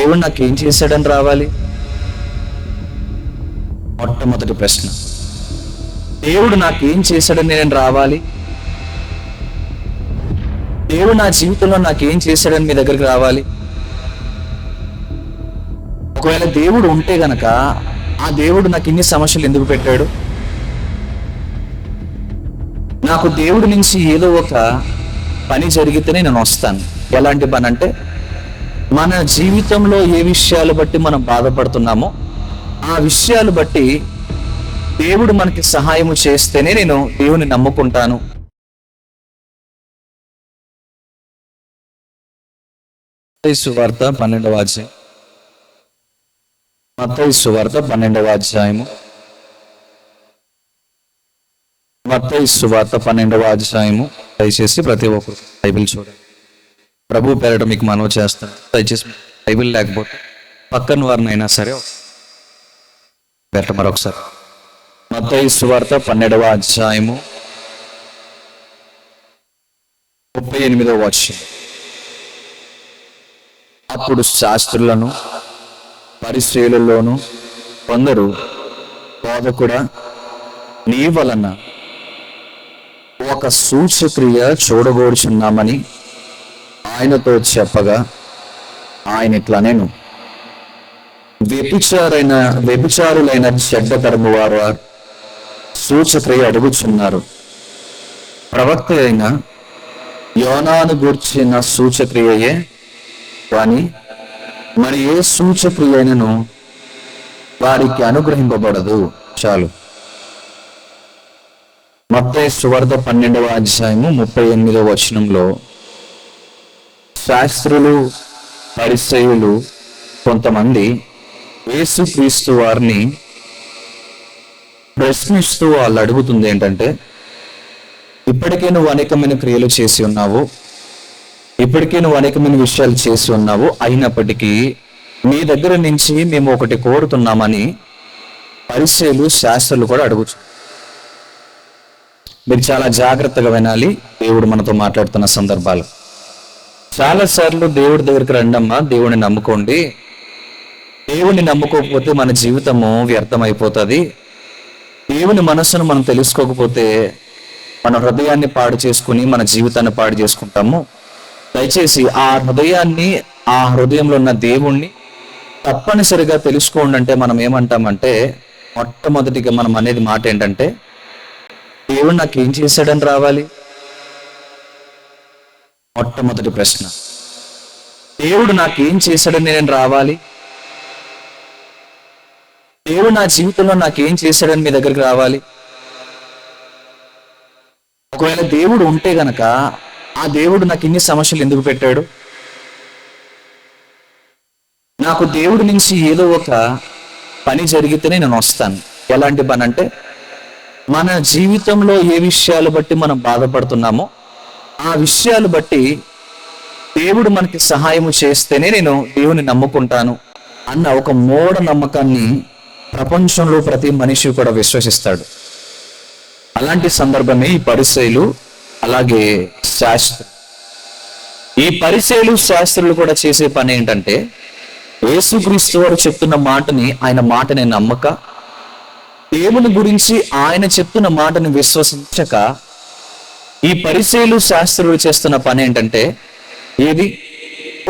దేవుడు నాకేం చేశాడని రావాలి? మొట్టమొదటి ప్రశ్న, దేవుడు నాకేం చేశాడని నేను రావాలి? దేవుడు నా జీవితంలో నాకేం చేశాడని మీ దగ్గరికి రావాలి? ఒకవేళ దేవుడు ఉంటే గనక ఆ దేవుడు నాకు ఇన్ని సమస్యలు ఎందుకు పెట్టాడు? నాకు దేవుడి నుంచి ఏదో ఒక పని జరిగితేనే నేను వస్తాను. ఎలాంటి పని అంటే, మన జీవితంలో ఏ విషయాలు బట్టి మనం బాధపడుతున్నామో ఆ విషయాలు బట్టి దేవుడు మనకి సహాయము చేస్తేనే నేను దేవుని నమ్ముకుంటాను. మత్తయి సువార్త 12వ అధ్యాయం. మత్తయి సువార్త 12వ అధ్యాయము. మత్తయి సువార్త 12వ అధ్యాయము. దయచేసి ప్రతి ఒక్కరు బైబిల్ చూడండి. ప్రభు పేరట మీకు మనవి చేస్తాను, దయచేసి బైబిల్ లేకపోతే పక్కన వారినైనా సరే పేరట మరొకసారి. మత్తయి సువార్త 12వ అధ్యాయము 38వ వచనం. అప్పుడు శాస్త్రులను పరిసయ్యులలోను కొందరు, బోధకుడా, నీ వలన ఒక సూచక్రియ చూడగోరుచున్నామని ఆయనతో ఆయన ఇట్లా, నేను వ్యభిచారులైన చెడ్డ తరము వారు సూచక్రియ అడుగుచున్నారు. ప్రవక్త అయిన యోనాను గూర్చిన సూచక్రియయే కానీ మరి ఏ సూచక్రియైనను వారికి అనుగ్రహింపబడదు. చాలు. మత్తయి సువార్త 12వ అధ్యాయము 38వ వచనంలో శాస్త్రులు పరిసయ్యులు కొంతమంది యేసుక్రీస్తు వారిని ప్రశ్నిస్తూ వాళ్ళు అడుగుతుంది ఏంటంటే, ఇప్పటికే నువ్వు అనేకమైన క్రియలు చేసి ఉన్నావు, ఇప్పటికే నువ్వు అనేకమైన విషయాలు చేసి ఉన్నావు, అయినప్పటికీ మీ దగ్గర నుంచి మేము ఒకటి కోరుతున్నామని పరిసయ్యులు శాస్త్రులు కూడా అడుగుచు. మీరు చాలా జాగ్రత్తగా వినాలి. దేవుడు మనతో మాట్లాడుతున్న సందర్భాలు చాలా సార్లు దేవుడి దగ్గరికి రండమ్మా, దేవుడిని నమ్ముకోండి, దేవుని నమ్ముకోకపోతే మన జీవితము వ్యర్థమైపోతుంది, దేవుని మనస్సును మనం తెలుసుకోకపోతే మన హృదయాన్ని పాడు చేసుకుని మన జీవితాన్ని పాడు చేసుకుంటాము. దయచేసి ఆ హృదయాన్ని, ఆ హృదయంలో ఉన్న దేవుణ్ణి తప్పనిసరిగా తెలుసుకోండి. అంటే మనం ఏమంటామంటే, మొట్టమొదటిగా మనం అనేది మాట ఏంటంటే, దేవుడు నాకేం చేశాడని రావాలి? మొట్టమొదటి ప్రశ్న, దేవుడు నాకేం చేశాడని నేను రావాలి? దేవుడు నా జీవితంలో నాకేం చేశాడని మీ దగ్గరికి రావాలి? ఒకవేళ దేవుడు ఉంటే గనక ఆ దేవుడు నాకు ఇన్ని సమస్యలు ఎందుకు పెట్టాడు? నాకు దేవుడి నుంచి ఏదో ఒక పని జరిగితేనే నేను వస్తాను. ఎలాంటి పని అంటే, మన జీవితంలో ఏ విషయాలు బట్టి మనం బాధపడుతున్నామో ఆ విషయాలు బట్టి దేవుడు మనకి సహాయము చేస్తేనే నేను దేవుని నమ్ముకుంటాను అన్న ఒక మూఢ నమ్మకాన్ని ప్రపంచంలో ప్రతి మనిషి కూడా విశ్వసిస్తాడు. అలాంటి సందర్భమే ఈ పరిసయ్యులు, అలాగే శాస్త్రులు. ఈ పరిసయ్యులు శాస్త్రులు కూడా చేసే పని ఏంటంటే, యేసుక్రీస్తు వారు చెప్తున్న మాటని, ఆయన మాటని నమ్మక, దేవుని గురించి ఆయన చెప్తున్న మాటని విశ్వసించక, ఈ పరిసయ్యులు శాస్త్రులు చేస్తున్న పని ఏంటంటే, ఏది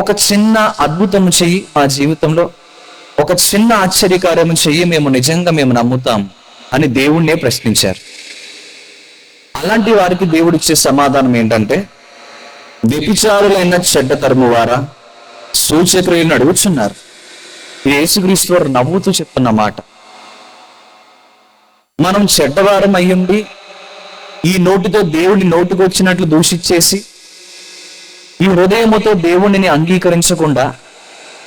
ఒక చిన్న అద్భుతం చెయ్యి మా జీవితంలో, ఒక చిన్న ఆశ్చర్యకార్యం చెయ్యి, మేము నమ్ముతాం అని దేవుణ్ణే ప్రశ్నించారు. అలాంటి వారికి దేవుడిచ్చే సమాధానం ఏంటంటే, వ్యభిచారులైన చెడ్డ తరము వారా సూచక్రియలను అడుగుచున్నారు. యేసుక్రీస్తు వారు నవ్వుతూ చెప్తున్న మాట. మనం చెడ్డవారం అయ్యుండి ఈ నోటితో దేవుడిని నోటికి వచ్చినట్లు దూషించేసి, ఈ హృదయముతో దేవుడిని అంగీకరించకుండా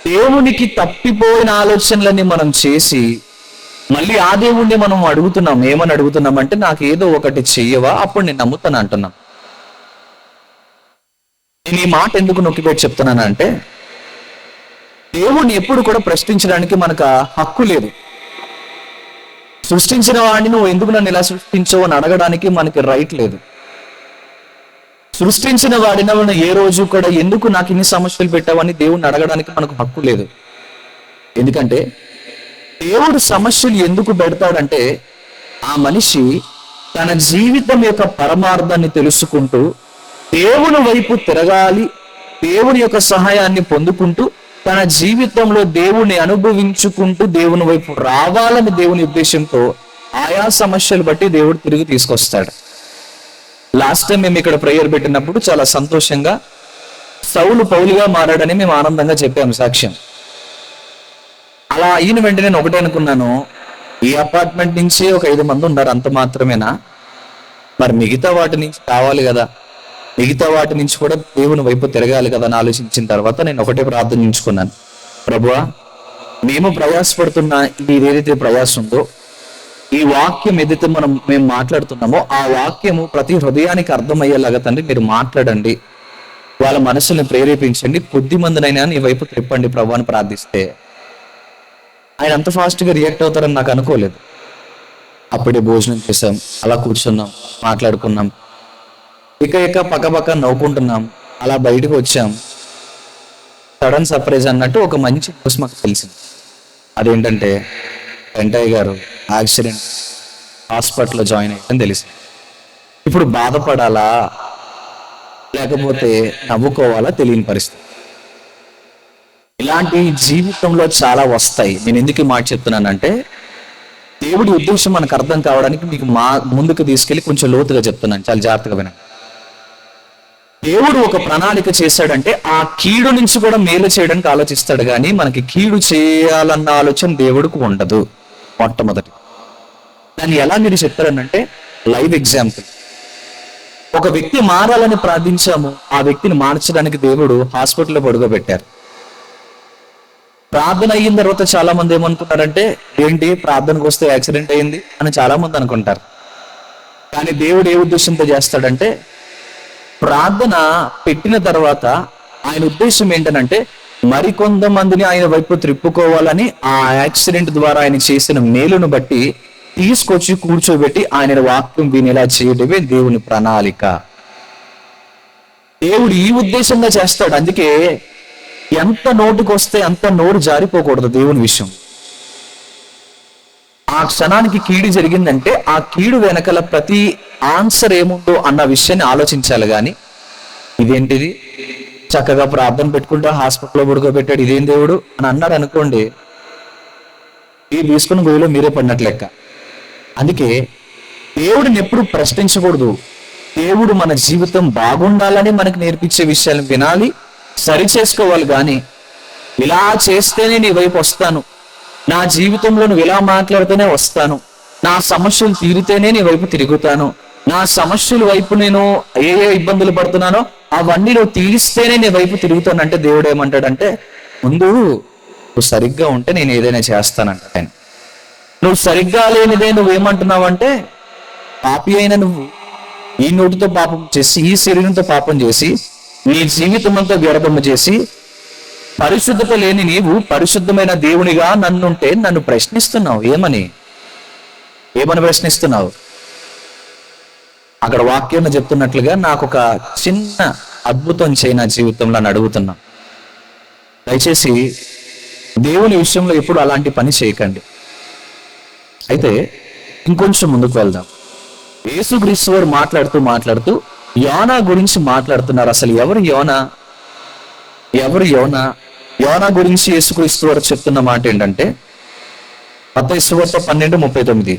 దేవునికి తప్పిపోయిన ఆలోచనలన్నీ మనం చేసి మళ్ళీ ఆ దేవుణ్ణి మనం అడుగుతున్నాం. ఏమని అడుగుతున్నామంటే, నాకు ఏదో ఒకటి చెయ్యవా, అప్పుడు నేను నమ్ముతాను అంటున్నాం. నేను ఈ మాట ఎందుకు నొక్కిపెట్టి చెప్తున్నానంటే, దేవుణ్ణి ఎప్పుడు కూడా ప్రశ్నించడానికి మనకు హక్కు లేదు. సృష్టించిన వాడిని నువ్వు ఎందుకు నన్ను ఇలా సృష్టించవు అని అడగడానికి మనకి రైట్ లేదు. సృష్టించిన వాడిని ఏ రోజు కూడా ఎందుకు నాకు ఇన్ని సమస్యలు పెట్టావని దేవుణ్ణి అడగడానికి మనకు హక్కు లేదు. ఎందుకంటే దేవుడు సమస్యలు ఎందుకు పెడతాడంటే ఆ మనిషి తన జీవితం యొక్క పరమార్థాన్ని తెలుసుకుంటూ దేవుని వైపు తిరగాలి, దేవుని యొక్క సహాయాన్ని పొందుకుంటూ తన జీవితంలో దేవుని అనుభవించుకుంటూ దేవుని వైపు రావాలని దేవుని ఉద్దేశంతో ఆయా సమస్యలు బట్టి దేవుడు తిరిగి తీసుకొస్తాడు. లాస్ట్ టైం మేము ఇక్కడ ప్రేయర్ పెట్టినప్పుడు చాలా సంతోషంగా సౌలు పౌలుగా మారాడని మేము ఆనందంగా చెప్పాము సాక్ష్యం. అలా అయిన వెంటనే నేను ఒకటే అనుకున్నాను, ఈ అపార్ట్మెంట్ నుంచి ఒక 5 మంది ఉన్నారు, అంత మాత్రమేనా? మరి మిగతా వాటి నుంచి కావాలి కదా, మిగతా వాటి నుంచి కూడా దేవుని వైపు తిరగాలి కదా అని ఆలోచించిన తర్వాత నేను ఒకటే ప్రార్థించుకున్నాను, ప్రభువా మేము ప్రయాసపడుతున్న ఇది ఏదైతే ప్రయాసం ఉందో, ఈ వాక్యం ఏదైతే మేము మాట్లాడుతున్నామో ఆ వాక్యము ప్రతి హృదయానికి అర్థమయ్యేలాగా తండ్రి మీరు మాట్లాడండి, వాళ్ళ మనసుల్ని ప్రేరేపించండి, కొద్ది మందినైనా నీ వైపు తిప్పండి ప్రభు అని ప్రార్థిస్తే ఆయన అంత ఫాస్ట్గా రియాక్ట్ అవుతారని నాకు అనుకోలేదు. అప్పుడే భోజనం చేసాం, అలా కూర్చున్నాం, మాట్లాడుకున్నాం, ఇక పక్క నవ్వుకుంటున్నాం, అలా బయటకు వచ్చాం. సడన్ సర్ప్రైజ్ అన్నట్టు ఒక మంచి న్యూస్ మాకు తెలిసింది. అదేంటంటే వెంటయ్య గారు యాక్సిడెంట్, హాస్పిటల్లో జాయిన్ అయ్యారని తెలిసింది. ఇప్పుడు బాధపడాలా లేకపోతే నవ్వుకోవాలా తెలియని పరిస్థితి. ఇలాంటి జీవితంలో చాలా వస్తాయి. నేను ఎందుకు ఈ మాట చెప్తున్నానంటే దేవుడి ఉద్దేశం మనకు అర్థం కావడానికి మీకు ముందుకు తీసుకెళ్లి కొంచెం లోతుగా చెప్తున్నాను, చాలా జాగ్రత్తగా వినండి. దేవుడు ఒక ప్రణాళిక చేశాడంటే ఆ కీడు నుంచి కూడా మేలు చేయడానికి ఆలోచిస్తాడు, కానీ మనకి కీడు చేయాలన్న ఆలోచన దేవుడికి ఉండదు. మొట్టమొదటి దాన్ని ఎలా మీరు చెప్తారనంటే లైవ్ ఎగ్జాంపుల్. ఒక వ్యక్తి మారాలని ప్రార్థించాము, ఆ వ్యక్తిని మార్చడానికి దేవుడు హాస్పిటల్లో పడుకోబెట్టారు. ప్రార్థన అయిన తర్వాత చాలా మంది ఏమనుకుంటారంటే ఏంటి ప్రార్థనకు వస్తే యాక్సిడెంట్ అయింది అని చాలా మంది అనుకుంటారు. కానీ దేవుడు ఏ ఉద్దేశంతో చేస్తాడంటే ప్రార్థన పెట్టిన తర్వాత ఆయన ఉద్దేశం ఏంటనంటే మరికొంతమందిని ఆయన వైపు త్రిప్పుకోవాలని, ఆ యాక్సిడెంట్ ద్వారా ఆయన చేసిన మేలును బట్టి తీసుకొచ్చి కూర్చోబెట్టి ఆయన వాక్యం వినేలా చేయడమే దేవుని ప్రణాళిక. దేవుడు ఈ ఉద్దేశంగా చేస్తాడు. అందుకే ఎంత నోటుకు వస్తే అంత నోరు జారిపోకూడదు దేవుని విషయం. ఆ క్షణానికి కీడు జరిగిందంటే ఆ కీడు వెనకల ప్రతి ఆన్సర్ ఏముందో అన్న విషయాన్ని ఆలోచించాలి. కానీ ఇదేంటిది చక్కగా ప్రార్థన పెట్టుకుంటా హాస్పిటల్లో పడుకోబెట్టాడు, ఇదేం దేవుడు అని అన్నాడు అనుకోండి, ఈ తీసుకున్న గొయ్యిలో మీరే పడినట్లు లెక్క. అందుకే దేవుడిని ఎప్పుడు ప్రశ్నించకూడదు. దేవుడు మన జీవితం బాగుండాలని మనకు నేర్పించే విషయాలను వినాలి, సరి చేసుకోవాలి. కానీ ఇలా చేస్తేనే నీ వైపు వస్తాను, నా జీవితంలో నువ్వు ఇలా మాట్లాడితేనే వస్తాను, నా సమస్యలు తీరితేనే నీ వైపు తిరుగుతాను, నా సమస్యల వైపు నేను ఏ ఇబ్బందులు పడుతున్నానో అవన్నీ నువ్వు తీరిస్తేనే నీ వైపు తిరుగుతానంటే దేవుడు ఏమంటాడంటే ముందు నువ్వు సరిగ్గా ఉంటే నేను ఏదైనా చేస్తానంట. ఆయన నువ్వు సరిగ్గా లేనిదే నువ్వేమంటున్నావు అంటే పాపి అయిన నువ్వు ఈ నోటితో పాపం చేసి ఈ శరీరంతో పాపం చేసి నీ జీవితం అంతా వ్యర్థము చేసి పరిశుద్ధత లేని నీవు పరిశుద్ధమైన దేవునిగా నన్నుంటే నన్ను ప్రశ్నిస్తున్నావు. ఏమని ప్రశ్నిస్తున్నావు? అక్కడ వాక్యం చెప్తున్నట్లుగా నాకు ఒక చిన్న అద్భుతం చేయి నా జీవితంలో అని అడుగుతున్నా. దయచేసి దేవుని విషయంలో ఎప్పుడు అలాంటి పని చేయకండి. అయితే ఇంకొంచెం ముందుకు వెళ్దాం. యేసుక్రీస్తు వారు మాట్లాడుతూ యోనా గురించి మాట్లాడుతున్నారు. అసలు ఎవరు యోనా? యోనా గురించి యేసుక్రీస్తు వారు చెప్తున్న మాట ఏంటంటే మత్తయి సువార్త 12:39,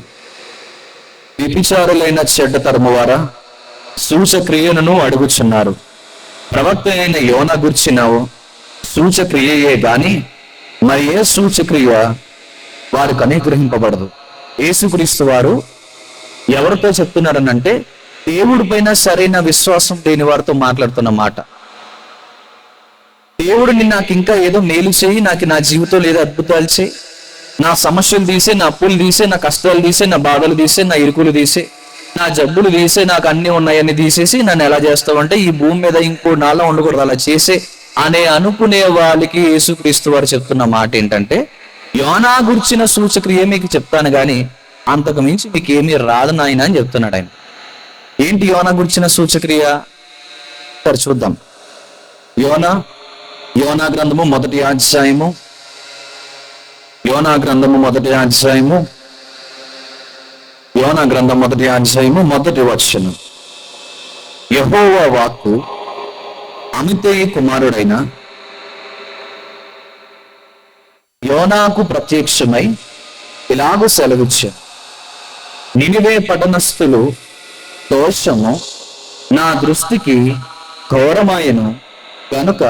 వ్యభిచారులైన చెడ్డ తరము వారా సూచక్రియలను అడుగుచున్నారు, ప్రవక్త అయిన యోనా గుర్చినావు సూచక్రియయే గాని మరి ఏ సూచక్రియ వారికి అనుగ్రహింపబడదు. యేసుక్రీస్తు వారు ఎవరితో చెప్తున్నారనంటే దేవుడి పైన సరైన విశ్వాసం లేని వారితో మాట్లాడుతున్న మాట. దేవుడిని నాకు ఇంకా ఏదో మేలు చేయి, నాకు నా జీవితంలో ఏదో అద్భుతాలు చేయి, నా సమస్యలు తీసే, నా అప్పులు తీసే, నా కష్టాలు తీసే, నా బాధలు తీసే, నా ఇరుకులు తీసే, నా జబ్బులు తీసే, నాకు అన్ని ఉన్నాయని తీసేసి నన్ను ఎలా చేస్తావు అంటే ఈ భూమి మీద ఇంకో నాలో ఉండకూడదు అలా చేసే అనే అనుకునే వాళ్ళకి యేసుక్రీస్తు వారు చెప్తున్న మాట ఏంటంటే యోనా గుర్చిన సూచక్రియ మీకు చెప్తాను కానీ అంతకు మించి మీకు ఏమీ రాదు నాయన అని చెప్తున్నాడు ఆయన. ఏంటి యోనా గుర్చిన సూచక్రియ? సరే చూద్దాం. యోనా గ్రంథము 1వ అధ్యాయము యోనా గ్రంథము మొదటి అధ్యాయము మొదటి వచనం. యెహోవా వాక్కు అమిత్తయి కుమారుడైన యోనాకు ప్రత్యక్షమై ఇలాగూ సెలవిచ్చాను. నినివే పట్టణస్థులు దోషము నా దృష్టికి ఘోరమాయను కనుక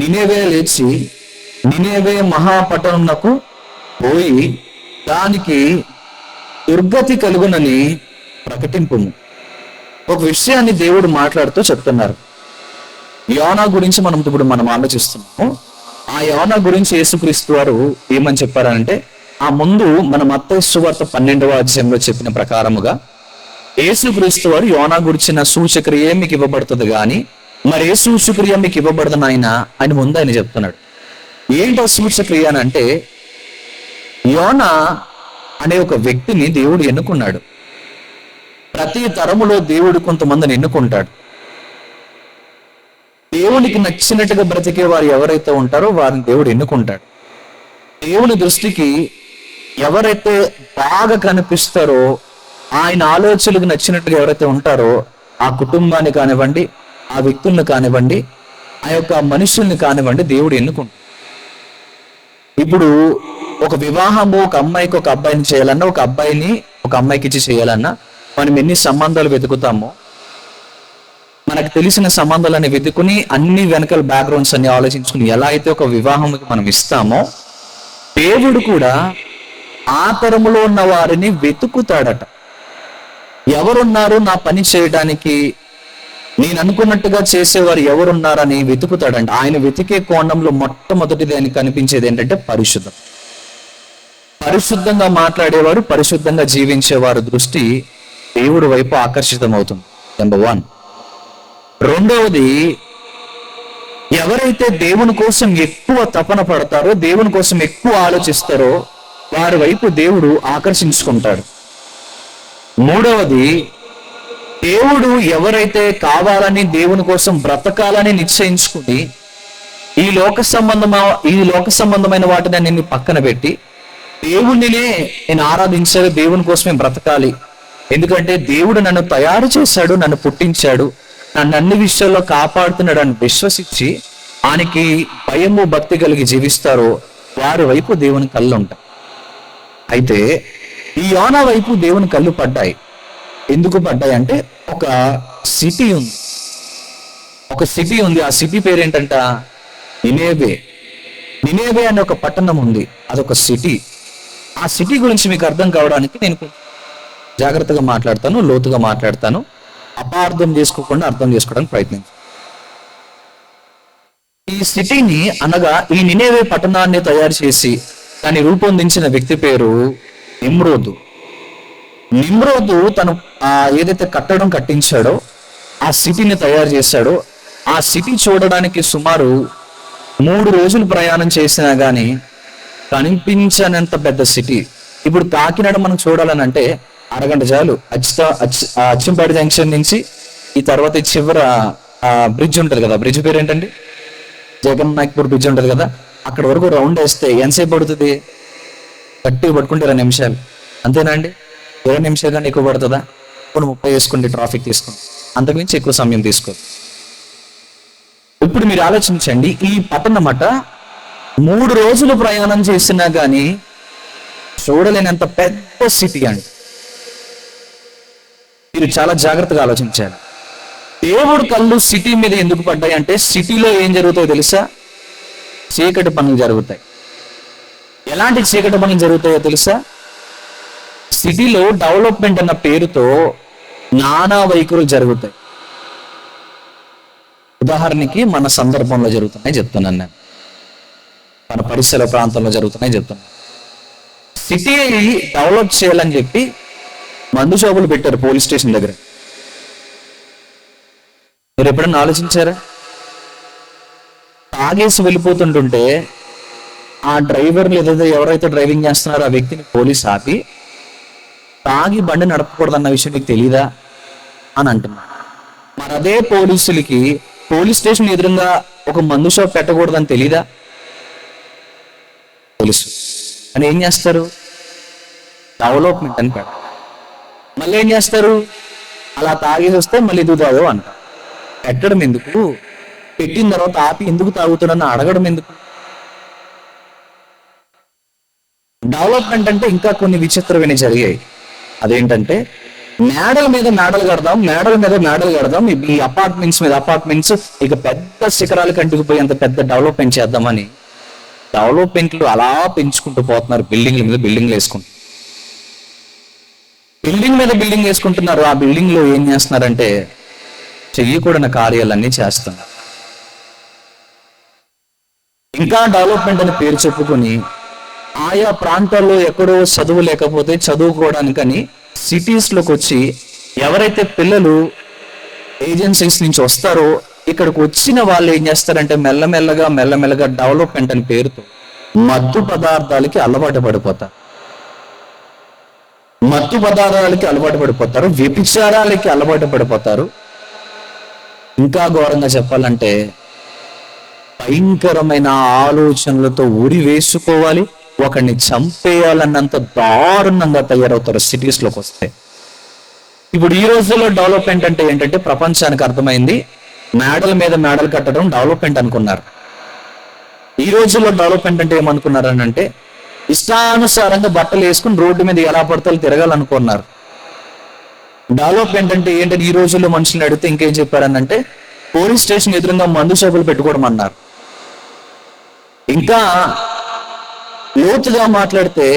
నినివే లేచి నినివే మహాపట్టణమునకు పోయి దానికి దుర్గతి కలుగునని ప్రకటింపుము. ఒక విషయాన్ని దేవుడు మాట్లాడుతూ చెప్తున్నారు. యోనా గురించి మనం ఆలోచిస్తున్నాము. ఆ యోనా గురించి యేసుక్రీస్తు వారు ఏమని చెప్పారంటే, ఆ ముందు మన మత్తయి సువార్త 12వ అధ్యాయంలో చెప్పిన ప్రకారముగా యేసుక్రీస్తు వారు యోనా గురించిన సూచక్రియ మీకు ఇవ్వబడుతుంది కానీ మరి ఏ సూచక్రియ మీకు ఇవ్వబడదు నాయన అని ముందు ఆయన చెప్తున్నాడు. ఏంటో సూచక్రియ అని అంటే, యోనా అనే ఒక వ్యక్తిని దేవుడు ఎన్నుకున్నాడు. ప్రతి తరములో దేవుడు కొంతమందిని ఎన్నుకుంటాడు. దేవునికి నచ్చినట్టుగా బ్రతికే వారు ఎవరైతే ఉంటారో వారిని దేవుడు ఎన్నుకుంటాడు. దేవుని దృష్టికి ఎవరైతే బాగా కనిపిస్తారో, ఆయన ఆలోచనలకు నచ్చినట్టుగా ఎవరైతే ఉంటారో ఆ కుటుంబాన్ని కానివ్వండి, ఆ వ్యక్తుల్ని కానివ్వండి, ఆ యొక్క మనుషుల్ని కానివ్వండి దేవుడు ఎన్నుకుంటాడు. ఇప్పుడు ఒక వివాహము ఒక అమ్మాయికి ఒక అబ్బాయిని చేయాలన్నా, ఒక అబ్బాయిని ఒక అమ్మాయికి ఇచ్చి చేయాలన్నా మనం ఎన్ని సంబంధాలు వెతుకుతామో, మనకు తెలిసిన సంబంధాలని వెతుకుని అన్ని వెనకాల బ్యాక్గ్రౌండ్స్ అన్ని ఆలోచించుకుని ఎలా అయితే ఒక వివాహంకి మనం ఇస్తామో, దేవుడు కూడా ఆ తరములో ఉన్న వారిని వెతుకుతాడట. ఎవరున్నారు నా పని చేయడానికి, నేను అనుకున్నట్టుగా చేసేవారు ఎవరున్నారని వెతుకుతాడంట. ఆయన వెతికే కోణంలో మొట్టమొదటిది ఆయన కనిపించేది ఏంటంటే పరిశుద్ధం. పరిశుద్ధంగా మాట్లాడేవారు, పరిశుద్ధంగా జీవించేవారు దృష్టి దేవుడి వైపు ఆకర్షితమవుతుంది. నెంబర్ 1. రెండవది, ఎవరైతే దేవుని కోసం ఎక్కువ తపన పడతారో, దేవుని కోసం ఎక్కువ ఆలోచిస్తారో వారి వైపు దేవుడు ఆకర్షించుకుంటాడు. మూడవది, దేవుడు ఎవరైతే కావాలని దేవుని కోసం బ్రతకాలని నిశ్చయించుకుని ఈ లోక సంబంధమైన వాటిని నేను పక్కన పెట్టి దేవుణ్ణినే నేను ఆరాధించాలి, దేవుని కోసమే బ్రతకాలి, ఎందుకంటే దేవుడు నన్ను తయారు చేశాడు, నన్ను పుట్టించాడు, నన్ను అన్ని విషయాల్లో కాపాడుతున్నాడు అని విశ్వసించి ఆయనకి భయము భక్తి కలిగి జీవిస్తారో వారి వైపు దేవుని కళ్ళు ఉంటాయి. అయితే ఈ యోనా వైపు దేవుని కళ్ళు పడ్డాయి. ఎందుకు పడ్డాయి అంటే, ఒక సిటీ ఉంది. ఆ సిటీ పేరేంటంట? నినేవే అనే ఒక పట్టణం ఉంది. అదొక సిటీ. ఆ సిటీ గురించి మీకు అర్థం కావడానికి నేను జాగ్రత్తగా మాట్లాడతాను, లోతుగా మాట్లాడతాను. అపార్థం చేసుకోకుండా అర్థం చేసుకోవడానికి ప్రయత్నించాను. ఈ సిటీని అనగా ఈ నినేవే పట్టణాన్ని తయారు చేసి దాన్ని రూపొందించిన వ్యక్తి పేరు నిమ్రోదు. తను ఏదైతే కట్టడం కట్టించాడో, ఆ సిటీని తయారు చేశాడో, ఆ సిటీ చూడడానికి సుమారు 3 రోజులు ప్రయాణం చేసినా గానీ కనిపించనంత పెద్ద సిటీ. ఇప్పుడు కాకినాడ మనం చూడాలని అంటే అరగంట చాలు. అచ్చంపేట జంక్షన్ నుంచి ఈ తర్వాత చివర బ్రిడ్జ్ ఉంటది కదా, బ్రిడ్జ్ పేరు ఏంటండి? జగన్ నాయక్పూర్ బ్రిడ్జ్ ఉంటది కదా, అక్కడ వరకు రౌండ్ వేస్తే ఎంతసేపు పడుతుంది? గట్టిగా పట్టుకుంటే 2 నిమిషాలు, అంతేనా అండి? 20 నిమిషాలు కానీ ఎక్కువ పడుతుందా? ఇప్పుడు 30 వేసుకోండి, ట్రాఫిక్ తీసుకోండి, అంతకుమించి ఎక్కువ సమయం తీసుకోండి. ఇప్పుడు మీరు ఆలోచించండి, ఈ పట్టణం అట 3 రోజులు ప్రయాణం చేసినా గానీ చూడలేనంత పెద్ద సిటీ అండి. మీరు చాలా జాగ్రత్తగా ఆలోచించాలి. దేవుడు కళ్ళు సిటీ మీద ఎందుకు పడ్డాయి అంటే, సిటీలో ఏం జరుగుతాయో తెలుసా? చీకటి పనులు జరుగుతాయి. ఎలాంటి చీకటి పనులు జరుగుతాయో తెలుసా? సిటీలో డెవలప్మెంట్ అన్న పేరుతో నానా వైఖరులు జరుగుతాయి. ఉదాహరణకి మన సందర్భంలో జరుగుతున్నాయి చెప్తున్నాను, నేను మన పరిసర ప్రాంతంలో జరుగుతున్నాయి చెప్తున్నాను. సిటీ డెవలప్ చేయాలని చెప్పి మందు షాపులు పెట్టారు పోలీస్ స్టేషన్ దగ్గర. మీరు ఎప్పుడన్నా ఆలోచించారా? తాగేసి వెళ్ళిపోతుంటుంటే ఆ డ్రైవర్ లేదా ఎవరైతే డ్రైవింగ్ చేస్తున్నారో ఆ వ్యక్తిని పోలీస్ ఆపి, తాగి బండి నడపకూడదన్న విషయం నీకు తెలీదా అని అంటున్నా. మరి అదే పోలీసులకి పోలీస్ స్టేషన్ ఎదురుగా ఒక మందు షాప్ పెట్టకూడదని తెలీదా? తెలుసు. అని ఏం చేస్తారు? డెవలప్మెంట్ అని పెడతారు. మళ్ళీ ఏం చేస్తారు? అలా తాగేసి వస్తే మళ్ళీ ఇది తాగో అంటారు. పెట్టడం ఎందుకు? పెట్టిన తర్వాత ఆపి ఎందుకు తాగుతున్నాను అడగడం ఎందుకు? డెవలప్మెంట్ అంటే ఇంకా కొన్ని విచిత్రమైన జరిగాయి. అదేంటంటే మేడల మీద మేడలు కడదాం, మేడల మీద మేడలు కడదాం, ఈ అపార్ట్మెంట్స్ మీద అపార్ట్మెంట్స్, ఇక పెద్ద శిఖరాలు కంటుకుపోయేంత పెద్ద డెవలప్మెంట్ చేద్దామని డెవలప్మెంట్లు అలా పెంచుకుంటూ పోతున్నారు. బిల్డింగ్ల మీద బిల్డింగ్లు వేసుకుంటారు. బిల్డింగ్ మీద బిల్డింగ్ వేసుకుంటున్నారు. ఆ బిల్డింగ్ లో ఏం చేస్తున్నారంటే చెయ్యకూడని కార్యాలన్నీ చేస్తున్నారు. ఇంకా డెవలప్మెంట్ అని పేరు చెప్పుకొని ఆయా ప్రాంతాల్లో ఎక్కడో చదువు లేకపోతే చదువుకోవడానికని సిటీస్ లోకి వచ్చి ఎవరైతే పిల్లలు ఏజెన్సీస్ నుంచి వస్తారో ఇక్కడికి వచ్చిన వాళ్ళు ఏం చేస్తారంటే మెల్లమెల్లగా డెవలప్మెంట్ అని పేరుతో మత్తు పదార్థాలకి అలవాటు పడిపోతారు. వ్యభిచారాలకి అలవాటు పడిపోతారు. ఇంకా ఘోరంగా చెప్పాలంటే భయంకరమైన ఆలోచనలతో ఉరి వేసుకోవాలి, ఒకరిని చంపేయాలన్నంత దారుణంగా తయారవుతారు సిటీస్ లోకి వస్తే. ఇప్పుడు ఈ రోజుల్లో డెవలప్మెంట్ అంటే ఏంటంటే ప్రపంచానికి అర్థమైంది, మేడల మీద మేడలు కట్టడం డెవలప్మెంట్ అనుకున్నారు. ఈ రోజుల్లో డెవలప్మెంట్ అంటే ఏమనుకున్నారనంటే ఇష్టానుసారంగా బట్టలు వేసుకుని రోడ్డు మీద ఎలా పడతాలు తిరగాలనుకున్నారు. డెవలప్మెంట్ అంటే ఏంటంటే ఈ రోజుల్లో మనుషుల్ని అడిగితే ఇంకేం చెప్పారనంటే పోలీస్ స్టేషన్ ఎదురుగా మందు షాపులు పెట్టుకోవడం అన్నారు. ఇంకా లోతుగా మాట్లాడితే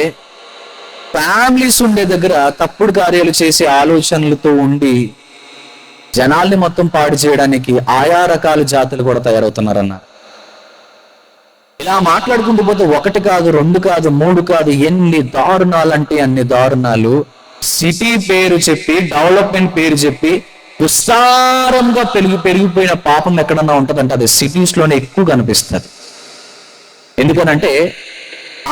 ఫ్యామిలీస్ ఉండే దగ్గర తప్పుడు కార్యాలు చేసే ఆలోచనలతో ఉండి జనాల్ని మొత్తం పాడు చేయడానికి ఆయా రకాల జాతులు కూడా తయారవుతున్నారన్నారు. ఇలా మాట్లాడుకుంటూ పోతే 1 కాదు 2 కాదు 3 కాదు ఎన్ని దారుణాలు అంటే అన్ని దారుణాలు. సిటీ పేరు చెప్పి డెవలప్మెంట్ పేరు చెప్పి విస్తారంగా పెరిగిపోయిన పాపం ఎక్కడన్నా ఉంటుందంటే అది సిటీస్ లోనే ఎక్కువ కనిపిస్తుంది. ఎందుకనంటే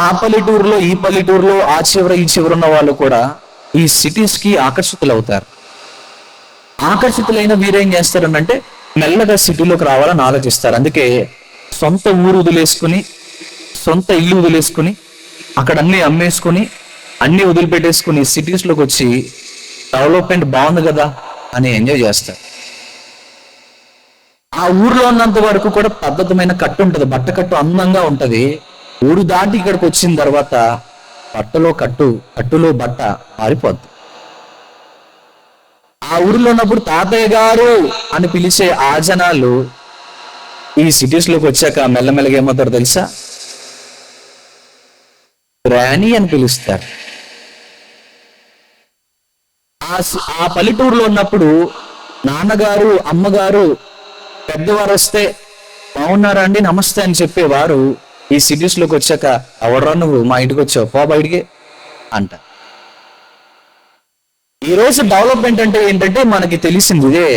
ఆ పల్లెటూరులో ఈ పల్లెటూరులో ఆ చివర ఈ చివర ఉన్న వాళ్ళు కూడా ఈ సిటీస్ కి ఆకర్షితులు అవుతారు. ఆకర్షితులైన వీరేం చేస్తారనంటే మెల్లగా సిటీలోకి రావాలని ఆలోచిస్తారు. అందుకే సొంత ఊరు వదిలేసుకుని, సొంత ఇల్లు వదిలేసుకుని, అక్కడ అన్ని అమ్మేసుకుని, అన్ని వదిలిపెట్టేసుకుని సిటీస్ లోకి వచ్చి డెవలప్మెంట్ బాగుంది కదా అని ఎంజాయ్ చేస్తారు. ఆ ఊర్లో ఉన్నంత వరకు కూడా పద్ధతమైన కట్టు ఉంటుంది, బట్ట కట్టు అందంగా ఉంటది. ఊరు దాటి ఇక్కడికి వచ్చిన తర్వాత కట్టులో బట్ట మారిపోద్ది. ఆ ఊరిలో ఉన్నప్పుడు తాతయ్య గారు అని పిలిచే ఆ జనాలు ఈ సిటీస్ లోకి వచ్చాక మెల్లమెల్లగా ఏమవుతారు తెలుసా? గ్రానీ అని పిలుస్తారు. ఆ పల్లెటూరులో ఉన్నప్పుడు నాన్నగారు అమ్మగారు పెద్దవారు వస్తే బాగున్నారా అండి నమస్తే అని చెప్పేవారు ఈ సిటీస్ లోకి వచ్చాక ఎవడరా నువ్వు మా ఇంటికి వచ్చావు పో బయటికి అంట. ఈ రోజు డెవలప్మెంట్ అంటే ఏంటంటే మనకి తెలిసింది ఇదే.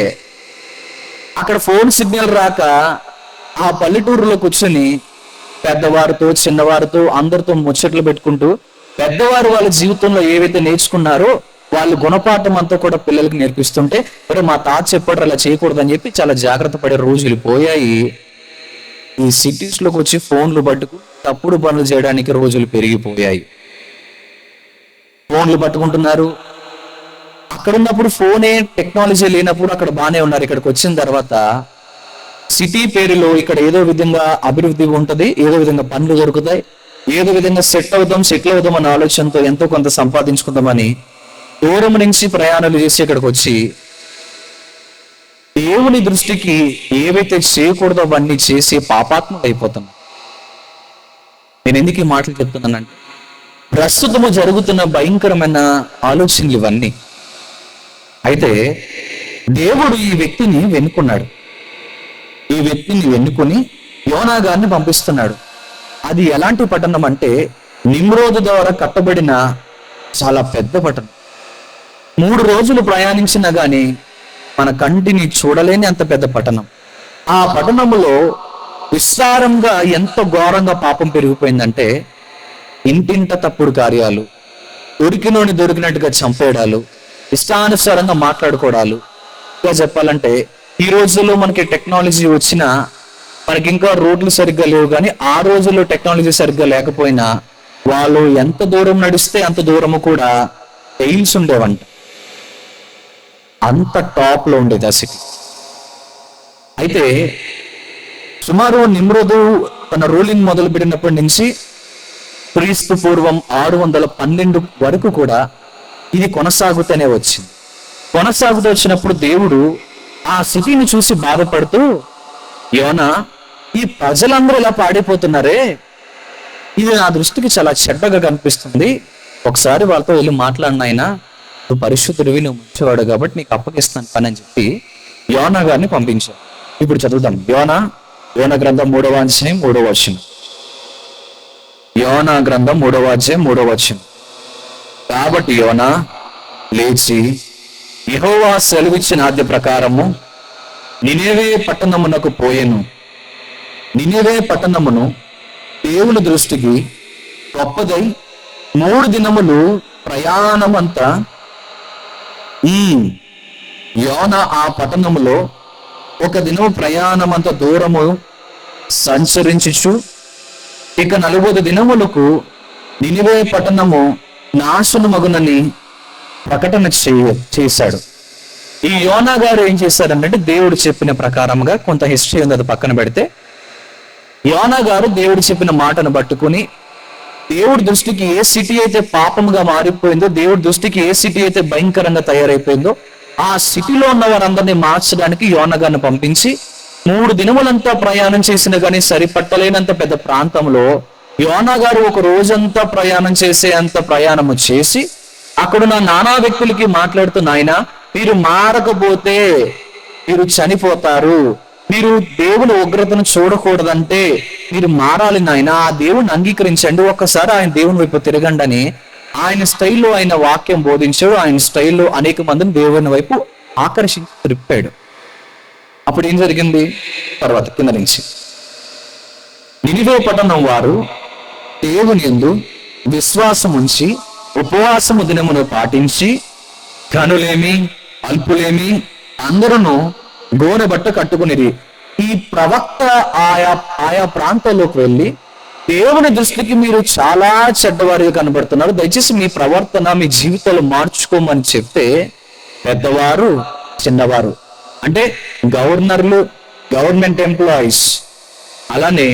అక్కడ ఫోన్ సిగ్నల్ రాక ఆ పల్లెటూరులో కూర్చొని పెద్దవారితో చిన్నవారితో అందరితో ముచ్చట్లు పెట్టుకుంటూ పెద్దవారు వాళ్ళ జీవితంలో ఏవైతే నేర్చుకున్నారో వాళ్ళు గుణపాఠం అంతా కూడా పిల్లలకి నేర్పిస్తుంటే మరి మా తాత చెప్పాడు అలా చేయకూడదని చెప్పి చాలా జాగ్రత్త పడే రోజులు పోయాయి. ఈ సిటీస్ లోకి వచ్చి ఫోన్లు పట్టుకు తప్పుడు పనులు చేయడానికి రోజులు పెరిగిపోయాయి. ఫోన్లు పట్టుకుంటున్నారు. అక్కడ ఉన్నప్పుడు ఫోనే టెక్నాలజీ లేనప్పుడు అక్కడ బాగానే ఉన్నారు. ఇక్కడికి వచ్చిన తర్వాత సిటీ పేరులో ఇక్కడ ఏదో విధంగా అభివృద్ధి ఉంటది, ఏదో విధంగా పనులు దొరుకుతాయి, ఏదో విధంగా సెటిల్ అవుదాం అనే ఆలోచనతో ఎంతో కొంత సంపాదించుకుందామని దూరం నుంచి ప్రయాణాలు చేసి ఇక్కడికి వచ్చి దేవుని దృష్టికి ఏవైతే చేయకూడదో అవన్నీ చేసి పాపాత్మలు అయిపోతున్నాం. నేను ఎందుకు ఈ మాటలు చెప్తున్నానంటే ప్రస్తుతము జరుగుతున్న భయంకరమైన ఆలోచనలు ఇవన్నీ. అయితే దేవుడు ఈ వ్యక్తిని వెనుకున్నాడు. ఈ వ్యక్తిని వెన్నుకొని యోనా గారిని పంపిస్తున్నాడు. అది ఎలాంటి పట్టణం అంటే నిమ్రోదు ద్వారా కట్టబడిన చాలా పెద్ద పట్టణం. 3 రోజులు ప్రయాణించినా గాని మన కంటిని చూడలేని అంత పెద్ద పట్టణం. ఆ పట్టణంలో విస్తారంగా ఎంత ఘోరంగా పాపం పెరిగిపోయిందంటే ఇంటింట తప్పుడు కార్యాలు, దొరికినట్టుగా చంపేయడాలు, ఇష్టానుసారంగా మాట్లాడుకోవడాలు. ఇంకా చెప్పాలంటే ఈ రోజుల్లో మనకి టెక్నాలజీ వచ్చినా మనకి ఇంకా రోడ్లు సరిగ్గా లేవు, కానీ ఆ రోజుల్లో టెక్నాలజీ సరిగ్గా లేకపోయినా వాళ్ళు ఎంత దూరం నడిస్తే అంత దూరము కూడా టైల్స్ ఉండేవంట. అంత టాప్ లో ఉండేది ఆ సిటీ. అయితే సుమారు నిమ్రోదు తన రూలింగ్ మొదలు పెట్టినప్పటి నుంచి క్రీస్తు పూర్వం 612 వరకు కూడా ఇది కొనసాగుతూనే వచ్చింది. కొనసాగుతూ వచ్చినప్పుడు దేవుడు ఆ సిటీని చూసి బాధపడుతూ, యోనా, ఈ ప్రజలందరూ ఇలా పాడైపోతున్నారే, ఇది నా దృష్టికి చాలా చెడ్డగా కనిపిస్తుంది. ఒకసారి వాళ్ళతో వెళ్ళి మాట్లాడినాయినా, నువ్వు పరిశుద్ధుడివి, నువ్వు మంచివాడు కాబట్టి నీకు అప్పగిస్తాను పని అని చెప్పి యోనా గారిని పంపించాడు. ఇప్పుడు చదువుదాం. యోనా గ్రంథం 3వ అధ్యాయం 3వ వచనం. యోనా గ్రంథం 3వ అధ్యాయం 3వ వచనం. కాబట్టి యోనా లేచి యెహోవా సెలవిచ్చిన ఆజ్ఞ ప్రకారము నినెవే పట్టణమునకు పోయెను. నినెవే పట్టణమును దేవుని దృష్టికి గొప్పదై 3 దినములు ప్రయాణమంతా యోనా ఆ పట్టణములో 1 దినము ప్రయాణమంత దూరము సంచరించుచు ఇక 40 దినములకు నినివే పట్టణము నాశనమగునని ప్రకటన చేశాడు. ఈ యోనా గారు ఏం చేశారంటే, దేవుడు చెప్పిన ప్రకారంగా కొంత హిస్టరీ ఉంది, అది పక్కన పెడితే, యోనా గారు దేవుడు చెప్పిన మాటను పట్టుకుని దేవుడి దృష్టికి ఏ సిటీ అయితే పాపముగా మారిపోయిందో, దేవుడి దృష్టికి ఏ సిటీ అయితే భయంకరంగా తయారైపోయిందో, ఆ సిటీలో ఉన్న వారందరినీ మార్చడానికి యోనా గారిని పంపించి 3 దినములంతా ప్రయాణం చేసిన కానీ సరిపట్టలేనంత పెద్ద ప్రాంతంలో యోనా గారు ఒక రోజంతా ప్రయాణం చేసే అంత ప్రయాణము చేసి అక్కడున్న నానా వ్యక్తులకి మాట్లాడుతూ, నాయనా, మీరు మారకపోతే మీరు చనిపోతారు, మీరు దేవుని ఉగ్రతను చూడకూడదంటే మీరు మారాలి నాయన, ఆ దేవుని అంగీకరించండి, ఒక్కసారి ఆయన దేవుని వైపు తిరగండి అని ఆయన స్టైల్లో ఆయన వాక్యం బోధించాడు. ఆయన స్టైల్లో అనేక మందిని దేవుని వైపు ఆకర్షించి తిప్పాడు. అప్పుడు ఏం జరిగింది? తర్వాత కింద నుంచి, నినివే పట్టణం వారు దేవుని యందు విశ్వాసం ఉంచి ఉపవాసము దినమును పాటించి ఘనులేమి అల్పులేమి అందరూ గోనె బట్ట కట్టుకునేది. ఈ ప్రవక్త ఆయా ప్రాంతాల్లోకి వెళ్ళి, దేవుని దృష్టికి మీరు చాలా చెడ్డవారిగా కనబడుతున్నారు, దయచేసి మీ ప్రవర్తన, మీ జీవితాలు మార్చుకోమని చెప్తే, పెద్దవారు చిన్నవారు అంటే గవర్నర్లు, గవర్నమెంట్ ఎంప్లాయీస్, అలానే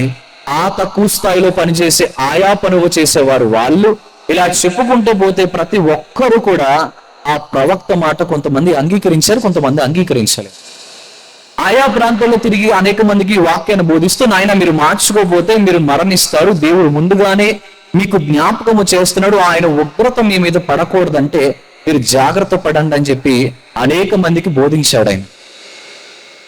ఆ తక్కువ స్థాయిలో పనిచేసే ఆయా పనులు చేసేవారు, వాళ్ళు ఇలా చెప్పుకుంటూ పోతే ప్రతి ఒక్కరు కూడా ఆ ప్రవక్త మాట కొంతమంది అంగీకరించారు, కొంతమంది అంగీకరించలేదు. ఆయా ప్రాంతాల్లో తిరిగి అనేక మందికి వాక్యాన్ని బోధిస్తూ, నాయన మీరు మార్చుకోకపోతే మీరు మరణిస్తారు, దేవుడు ముందుగానే మీకు జ్ఞాపకము చేస్తున్నాడు, ఆయన ఉగ్రత మీ మీద పడకూడదంటే మీరు జాగ్రత్త పడండి అని చెప్పి అనేక మందికి బోధించాడు. ఆయన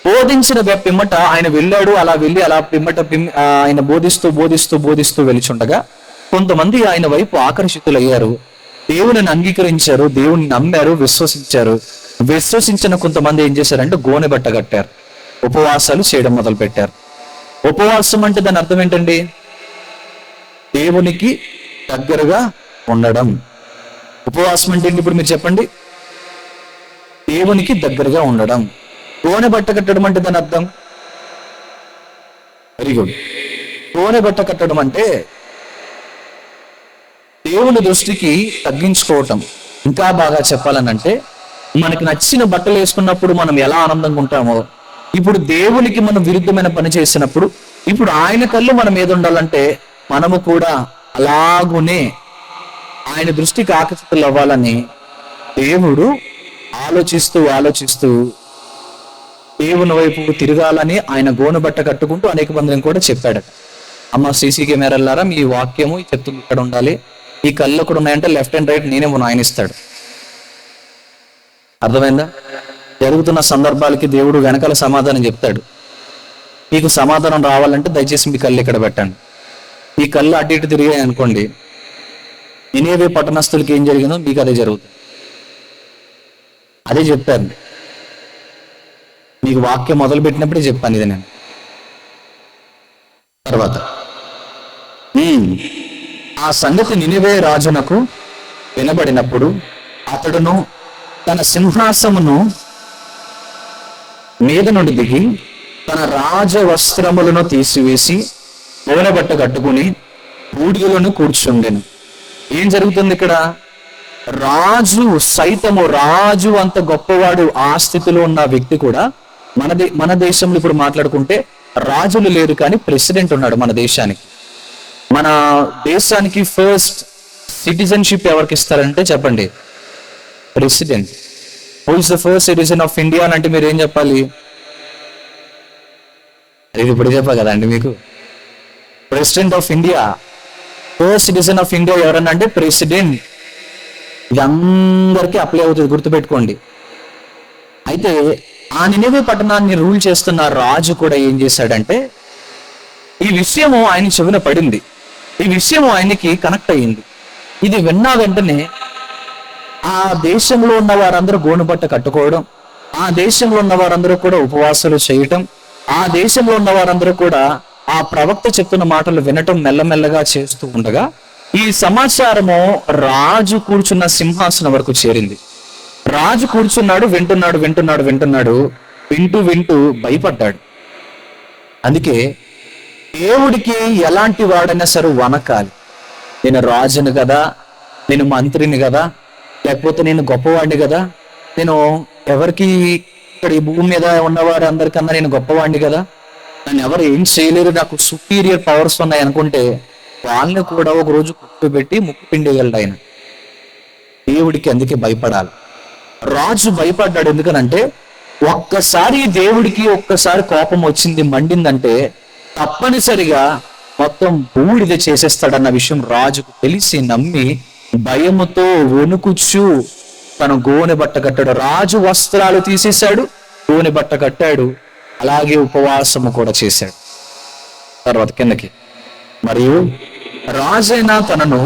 బోధించిన పిమ్మట ఆయన వెళ్ళాడు. అలా వెళ్ళి అలా పిమ్మట ఆయన బోధిస్తూ బోధిస్తూ బోధిస్తూ వెలిచుండగా కొంతమంది ఆయన వైపు ఆకర్షితులయ్యారు, దేవుని అంగీకరించారు, దేవుని నమ్మారు, విశ్వసించారు. విశ్వసించిన కొంతమంది ఏం చేశారంటే గోనె బట్ట కట్టారు, ఉపవాసాలు చేయడం మొదలు పెట్టారు. ఉపవాసం అంటే దాని అర్థం ఏంటండి? దేవునికి దగ్గరగా ఉండడం. ఉపవాసం అంటే ఏంటి? ఇప్పుడు మీరు చెప్పండి. దేవునికి దగ్గరగా ఉండడం. గోనె బట్ట కట్టడం అంటే దాని అర్థం? Very good. గోనె బట్ట కట్టడం అంటే దేవుని దృష్టికి తగ్గించుకోవటం. ఇంకా బాగా చెప్పాలనంటే, మనకి నచ్చిన బట్టలు వేసుకున్నప్పుడు మనం ఎలా ఆనందంగా ఉంటామో, ఇప్పుడు దేవునికి మనం విరుద్ధమైన పని చేసినప్పుడు ఇప్పుడు ఆయన కళ్ళు మనం మీద ఉండాలంటే మనము కూడా అలాగునే ఆయన దృష్టికి ఆకర్షితులు అవ్వాలని దేవుడు ఆలోచిస్తూ దేవుని వైపు తిరగాలని ఆయన గోనె బట్ట కట్టుకుంటూ అనేక మందిని కూడా చెప్పాడట. అమ్మ సీసీ కెమెరాలారా, మీ వాక్యము చెప్తుంది ఇక్కడ ఉండాలి, ఈ కళ్ళు ఒకటి ఉన్నాయంటే లెఫ్ట్ అండ్ రైట్ నేనే ఆయన ఇస్తాడు. అర్థమైందా? జరుగుతున్న సందర్భాలకి దేవుడు వెనకాల సమాధానం చెప్తాడు. మీకు సమాధానం రావాలంటే దయచేసి మీ కళ్ళు ఇక్కడ పెట్టండి. ఈ కళ్ళు అటు ఇటు తిరిగాయి అనుకోండి, నినివే పట్టణస్థులకి ఏం జరిగిందో మీకు అదే జరుగుతుంది. అదే చెప్పాను, మీకు వాక్యం మొదలు పెట్టినప్పుడే చెప్పాను ఇది నేను. తర్వాత ఆ సంగతి నినివే రాజునకు వినబడినప్పుడు అతడును తన సింహాసమును మీద నుండి దిగి తన రాజ వస్త్రములను తీసివేసి గోనె బట్ట కట్టుకుని బూడిదలను కూర్చుండెను. ఏం జరుగుతుంది ఇక్కడ? రాజు సైతము, రాజు అంత గొప్పవాడు ఆ స్థితిలో ఉన్న వ్యక్తి కూడా, మన దేశంలో ఇప్పుడు మాట్లాడుకుంటే రాజులు లేరు కానీ ప్రెసిడెంట్ ఉన్నాడు మన దేశానికి. మన దేశానికి ఫస్ట్ సిటిజన్షిప్ ఎవరికి ఇస్తారంటే చెప్పండి? President. Who is the first citizen of India అంటే మీరు ఏం చెప్పాలి? ఇది ఇప్పుడు చెప్పా కదండి మీకు. President of India, first citizen of India ఎవరన్నా అంటే ప్రెసిడెంట్. ఇది అందరికీ అప్లై అవుతుంది, గుర్తుపెట్టుకోండి. అయితే ఆ నినివే పట్టణాన్ని రూల్ చేస్తున్న రాజు కూడా ఏం చేశాడంటే, ఈ విషయము ఆయన చెవిన పడింది, ఈ విషయము ఆయనకి కనెక్ట్ అయ్యింది. ఇది విన్నా వెంటనే ఆ దేశంలో ఉన్న వారందరూ గోనుబట్ట కట్టుకోవడం, ఆ దేశంలో ఉన్న వారందరూ కూడా ఉపవాసాలు చేయటం, ఆ దేశంలో ఉన్న వారందరూ కూడా ఆ ప్రవక్త చెప్తున్న మాటలు వినటం మెల్లమెల్లగా చేస్తూ ఉండగా ఈ సమాచారము రాజు కూర్చున్న సింహాసనం వరకు చేరింది. రాజు కూర్చున్నాడు, వింటూ వింటూ భయపడ్డాడు. అందుకే దేవుడికి ఎలాంటి వాడైనా సరే వనకాలి. నేను రాజుని కదా, నేను మంత్రిని కదా, లేకపోతే నేను గొప్పవాడిని కదా, నేను ఎవరికి ఇక్కడ ఈ భూమి మీద ఉన్నవారు అందరికన్నా నేను గొప్పవాడిని కదా, నన్ను ఎవరు ఏం చేయలేరు, నాకు సుపీరియర్ పవర్స్ ఉన్నాయి అనుకుంటే వాళ్ళని కూడా ఒక రోజు కూర్చోబెట్టి ముక్కు పిండేయగలడు ఆయన. దేవుడికి అందుకే భయపడాలి. రాజు భయపడ్డాడు. ఎందుకనంటే ఒక్కసారి దేవుడికి కోపం వచ్చింది, మండిందంటే తప్పనిసరిగా మొత్తం బూడిద చేసేస్తాడన్న విషయం రాజుకు తెలిసి నమ్మి భయముతో వణుకుచు తన గోనె బట్ట కట్టాడు. రాజు వస్త్రాలు తీసేశాడు, గోనె బట్ట కట్టాడు, అలాగే ఉపవాసము కూడా చేశాడు. తర్వాత కిందకి, మరియు రాజైన తనను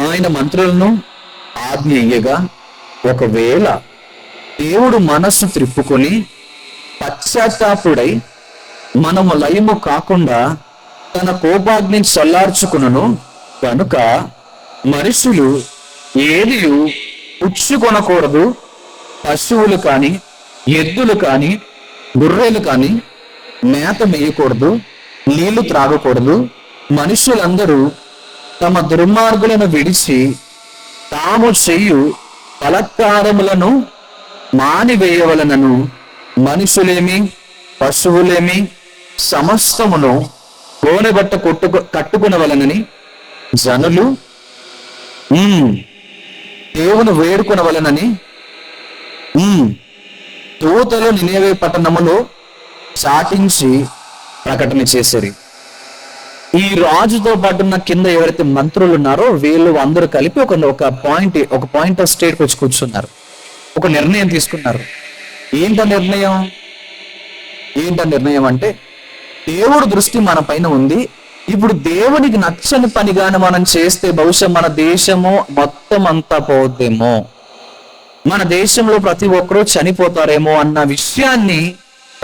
ఆయన మంత్రులను ఆజ్ఞ ఇయ్యగా, ఒకవేళ దేవుడు మనస్సు త్రిప్పుకొని పశ్చాత్తాపుడై మనము లయము కాకుండా తన కోపాగ్ని చల్లార్చుకును కనుక మనుషులు ఏదియు పుచ్చుకొనకూడదు, పశువులు కాని, ఎద్దులు కాని, గుర్రెలు కాని మేత మేయకూడదు, నీళ్లు త్రాగకూడదు. మనుషులందరూ తమ దుర్మార్గులను విడిచి తాము చెయ్యు బలాత్కారములను మానివేయవలనను, మనుషులేమి పశువులేమి సమస్తమును గోనెబట్ట కట్టుకునవలనని జనులు దేవుని వేడుకొనవలనని దూతలు నినివే పట్టణములో చాటించి ప్రకటన చేశారు. ఈ రాజుతో పాటు ఉన్న కింద ఎవరైతే మంత్రులు ఉన్నారో వీళ్ళు అందరూ కలిపి ఒక పాయింట్ ఆఫ్ స్టేట్కి వచ్చి కూర్చున్నారు. ఒక నిర్ణయం తీసుకున్నారు. ఏంట నిర్ణయం అంటే, దేవుడు దృష్టి మన పైన ఉంది. ఇప్పుడు దేవునికి నచ్చని పనిగాని మనం చేస్తే బహుశా మన దేశము మొత్తం అంతా పోద్దేమో, మన దేశంలో ప్రతి ఒక్కరూ చనిపోతారేమో అన్న విషయాన్ని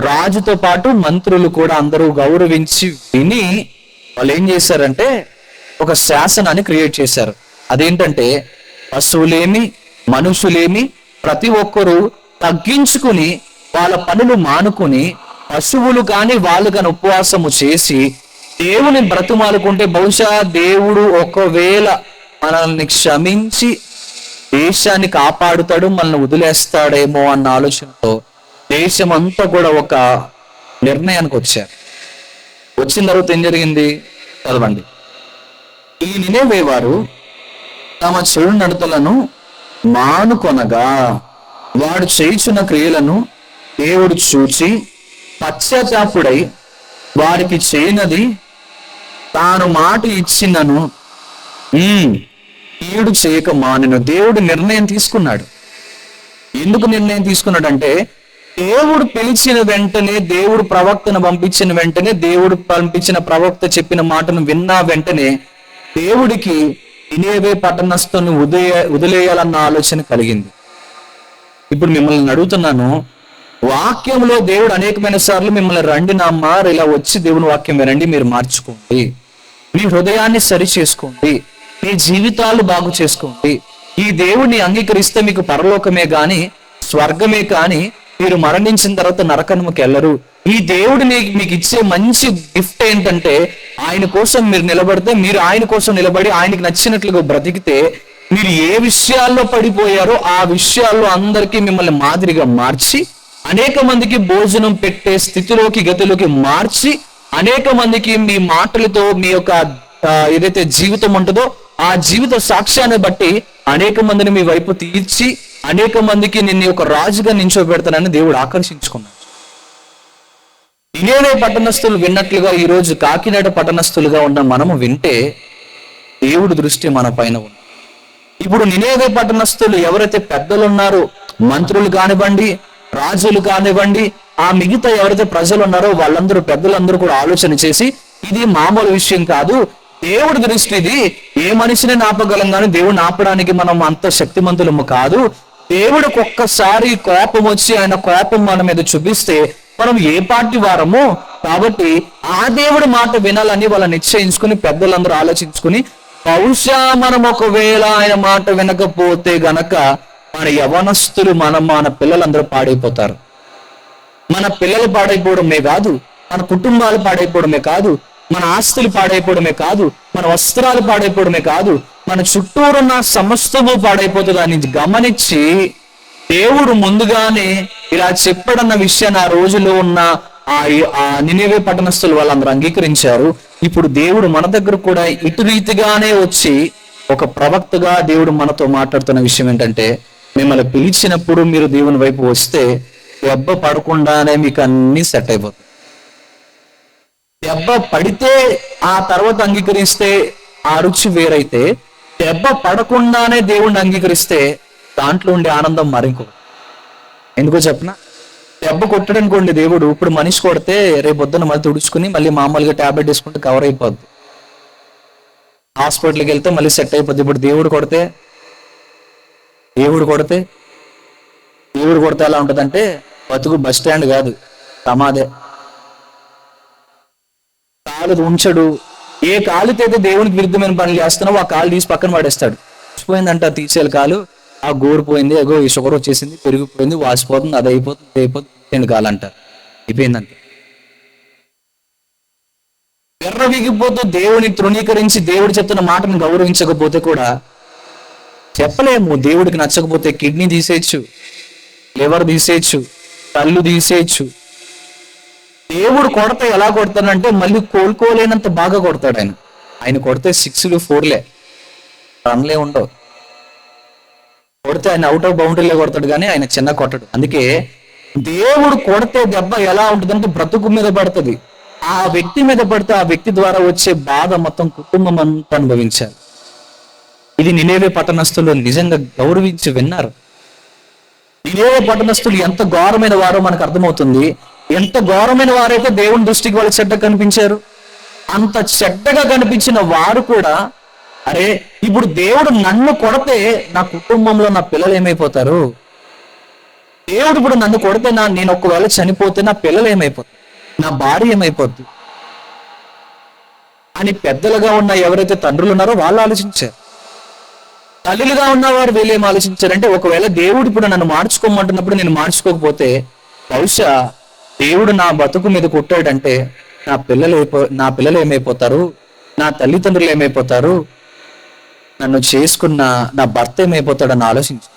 రాజుతో పాటు మంత్రులు కూడా అందరూ గౌరవించి విని వాళ్ళు ఏం చేశారంటే ఒక శాసనాన్ని క్రియేట్ చేశారు. అదేంటంటే, పశువులేమి మనుషులేమి ప్రతి ఒక్కరూ తగ్గించుకుని వాళ్ళ పనులు మానుకుని పశువులు కానీ వాళ్ళు కానీ ఉపవాసము చేసి దేవుని బ్రతుమాలుకుంటే బహుశా దేవుడు ఒకవేళ మనల్ని క్షమించి దేశాన్ని కాపాడుతాడు, మనల్ని వదిలేస్తాడేమో అన్న ఆలోచనతో దేశం అంతా కూడా ఒక నిర్ణయానికి వచ్చారు. వచ్చిన తర్వాత ఏం జరిగింది చదవండి. ఈ నినివే వారు తమ చెడు నడతలను మానుకొనగా వాడు చేయుచున్న క్రియలను దేవుడు చూచి పశ్చాత్తాపుడై వారికి చేయనది తాను మాట ఇచ్చినను కీడు చేయక మానెను. దేవుడు నిర్ణయం తీసుకున్నాడు. ఎందుకు నిర్ణయం తీసుకున్నాడంటే, దేవుడు పిలిచిన వెంటనే, దేవుడు ప్రవక్తను పంపించిన వెంటనే, దేవుడు పంపించిన ప్రవక్త చెప్పిన మాటను విన్న వెంటనే దేవుడికి నినివే పట్టణస్థుని వదిలేయాలన్న ఆలోచన కలిగింది. ఇప్పుడు మిమ్మల్ని అడుగుతున్నాను, వాక్యంలో దేవుడు అనేకమైన సార్లు మిమ్మల్ని రండి నామ్మా, ఇలా వచ్చి దేవుని వాక్యం వినండి, మీరు మార్చుకోండి, మీ హృదయాన్ని సరి చేసుకోండి, మీ జీవితాలు బాగు చేసుకోండి, ఈ దేవుడిని అంగీకరిస్తే మీకు పరలోకమే గాని స్వర్గమే కానీ మీరు మరణించిన తర్వాత నరకముకి వెళ్ళరు, ఈ దేవుడిని మీకు ఇచ్చే మంచి గిఫ్ట్ ఏంటంటే, ఆయన కోసం మీరు నిలబడితే, మీరు ఆయన కోసం నిలబడి ఆయనకి నచ్చినట్లుగా బ్రతికితే, మీరు ఏ విషయాల్లో పడిపోయారో ఆ విషయాల్లో అందరికీ మిమ్మల్ని మాదిరిగా మార్చి, అనేక మందికి భోజనం పెట్టే స్థితిలోకి గతిలోకి మార్చి, అనేక మందికి మీ మాటలతో మీ యొక్క ఏదైతే జీవితం ఉంటుందో ఆ జీవిత సాక్ష్యాన్ని బట్టి అనేక మందిని మీ వైపు తీర్చి, అనేక మందికి నిన్ను ఒక రాజుగా నించోబెడతానని దేవుడు ఆకర్షించుకున్నాడు. నినేవే పట్టణస్థులు విన్నట్లుగా ఈ రోజు కాకినాడ పట్టణస్థులుగా ఉన్న మనము వింటే దేవుడి దృష్టి మన పైన ఉంది. ఇప్పుడు నినేవే పట్టణస్థులు ఎవరైతే పెద్దలు ఉన్నారో, మంత్రులు కానివ్వండి, రాజులు కానివ్వండి, ఆ మిగతా ఎవరైతే ప్రజలు ఉన్నారో వాళ్ళందరూ పెద్దలందరూ కూడా ఆలోచన చేసి, ఇది మామూలు విషయం కాదు, దేవుడి దృష్టి ఇది, ఏ మనిషిని ఆపగలం కానీ దేవుడిని ఆపడానికి మనం అంత శక్తిమంతులము కాదు. దేవుడికి ఒక్కసారి కోపం వచ్చి ఆయన కోపం మన మీద చూపిస్తే మనం ఏ పార్టీ వారము, కాబట్టి ఆ దేవుడి మాట వినాలని వాళ్ళు నిశ్చయించుకుని పెద్దలందరూ ఆలోచించుకుని, బహుశా మనం ఒకవేళ ఆయన మాట వినకపోతే గనక మన యవనస్తులు మన పిల్లలందరూ పాడైపోతారు. మన పిల్లలు పాడైపోవడమే కాదు, మన కుటుంబాలు పాడైపోవడమే కాదు, మన ఆస్తులు పాడైపోవడమే కాదు, మన వస్త్రాలు పాడైపోవడమే కాదు, మన చుట్టూరున్న సమస్తము పాడైపోతుంది అని గమనించి దేవుడు ముందుగానే ఇలా చెప్పడన్న విషయాన్ని ఆ రోజులో ఉన్న ఆ నినివే పట్టణస్థులు వాళ్ళందరూ అంగీకరించారు. ఇప్పుడు దేవుడు మన దగ్గర కూడా ఇటు రీతిగానే వచ్చి ఒక ప్రవక్తగా దేవుడు మనతో మాట్లాడుతున్న విషయం ఏంటంటే, మిమ్మల్ని పిలిచినప్పుడు మీరు దేవుని వైపు వస్తే దెబ్బ పడకుండానే మీకు అన్ని సెట్ అయిపోతుంది. దెబ్బ పడితే ఆ తర్వాత అంగీకరిస్తే ఆ రుచి వేరైతే, దెబ్బ పడకుండానే దేవుణ్ణి అంగీకరిస్తే దాంట్లో ఉండే ఆనందం మరింకో. ఎందుకో చెప్పనా, దెబ్బ కొట్టడనుకోండి దేవుడు, ఇప్పుడు మనిషి కొడితే రేపు పొద్దున్న మళ్ళీ తుడుచుకుని మళ్ళీ మామూలుగా టాబ్లెట్ వేసుకుంటే కవర్ అయిపోద్ది, హాస్పిటల్కి వెళ్తే మళ్ళీ సెట్ అయిపోద్ది. ఇప్పుడు దేవుడు కొడితే ఎలా ఉంటుందంటే బతుకు బస్ స్టాండ్ కాదు, సమాధే. కాలు ఉంచడు, ఏ కాలుతో అయితే దేవునికి విరుద్ధమైన పనులు చేస్తున్నావో ఆ కాలు తీసి పక్కన పడేస్తాడు. పోయిందంట తీసేయాలి కాలు, ఆ గోరు పోయింది, అగో ఈ షుగర్ వచ్చేసింది, పెరిగిపోయింది, వాసిపోతుంది, అది అయిపోతుంది కాలు అంటారు. అయిపోయిందంట. ఎర్రవిగిపోతూ దేవుని తృణీకరించి దేవుడు చెప్తున్న మాటను గౌరవించకపోతే కూడా చెప్పలేము. దేవుడికి నచ్చకపోతే కిడ్నీ తీసేయచ్చు, లివర్ తీసేయచ్చు, కళ్ళు తీసేయచ్చు. దేవుడు కొడితే ఎలా కొడతానంటే మళ్ళీ కోలుకోలేనంత బాగా కొడతాడు ఆయన. ఆయన కొడితే 6లు 4లే, రన్లే ఉండవు. కొడితే ఆయన అవుట్ ఆఫ్ బౌండరీలే కొడతాడు కానీ ఆయన చిన్న కొట్టడు. అందుకే దేవుడు కొడితే దెబ్బ ఎలా ఉంటుందంటే బ్రతుకు మీద పడుతుంది. ఆ వ్యక్తి మీద పడితే ఆ వ్యక్తి ద్వారా వచ్చే బాధ మొత్తం కుటుంబం అంతా అనుభవించాలి. ఇది నినేవే పట్టణస్థులు నిజంగా గౌరవించి విన్నారు. నినేవే పట్టణస్థులు ఎంత ఘోరమైన వారో మనకు అర్థమవుతుంది. ఎంత ఘోరమైన వారైతే దేవుని దృష్టికి వాళ్ళు చెడ్డగా కనిపించారు, అంత చెడ్డగా కనిపించిన వారు కూడా, అరే ఇప్పుడు దేవుడు నన్ను కొడితే నా కుటుంబంలో నా పిల్లలు ఏమైపోతారు, దేవుడు ఇప్పుడు నన్ను కొడితే నేను ఒకవేళ చనిపోతే నా పిల్లలు ఏమైపోతారు, నా భార్య ఏమైపోద్ది అని పెద్దలుగా ఉన్న ఎవరైతే తండ్రులు ఉన్నారో వాళ్ళు ఆలోచించారు. తల్లులుగా ఉన్నవారు వీళ్ళు ఏం ఆలోచించారంటే, ఒకవేళ దేవుడు ఇప్పుడు నన్ను మార్చుకోమంటున్నప్పుడు నేను మార్చుకోకపోతే బహుశా దేవుడు నా బతుకు మీద కొట్టాడంటే నా పిల్లలు ఏమైపోతారు, నా తల్లిదండ్రులు ఏమైపోతారు, నన్ను చేసుకున్న నా భర్త ఏమైపోతాడని ఆలోచించారు.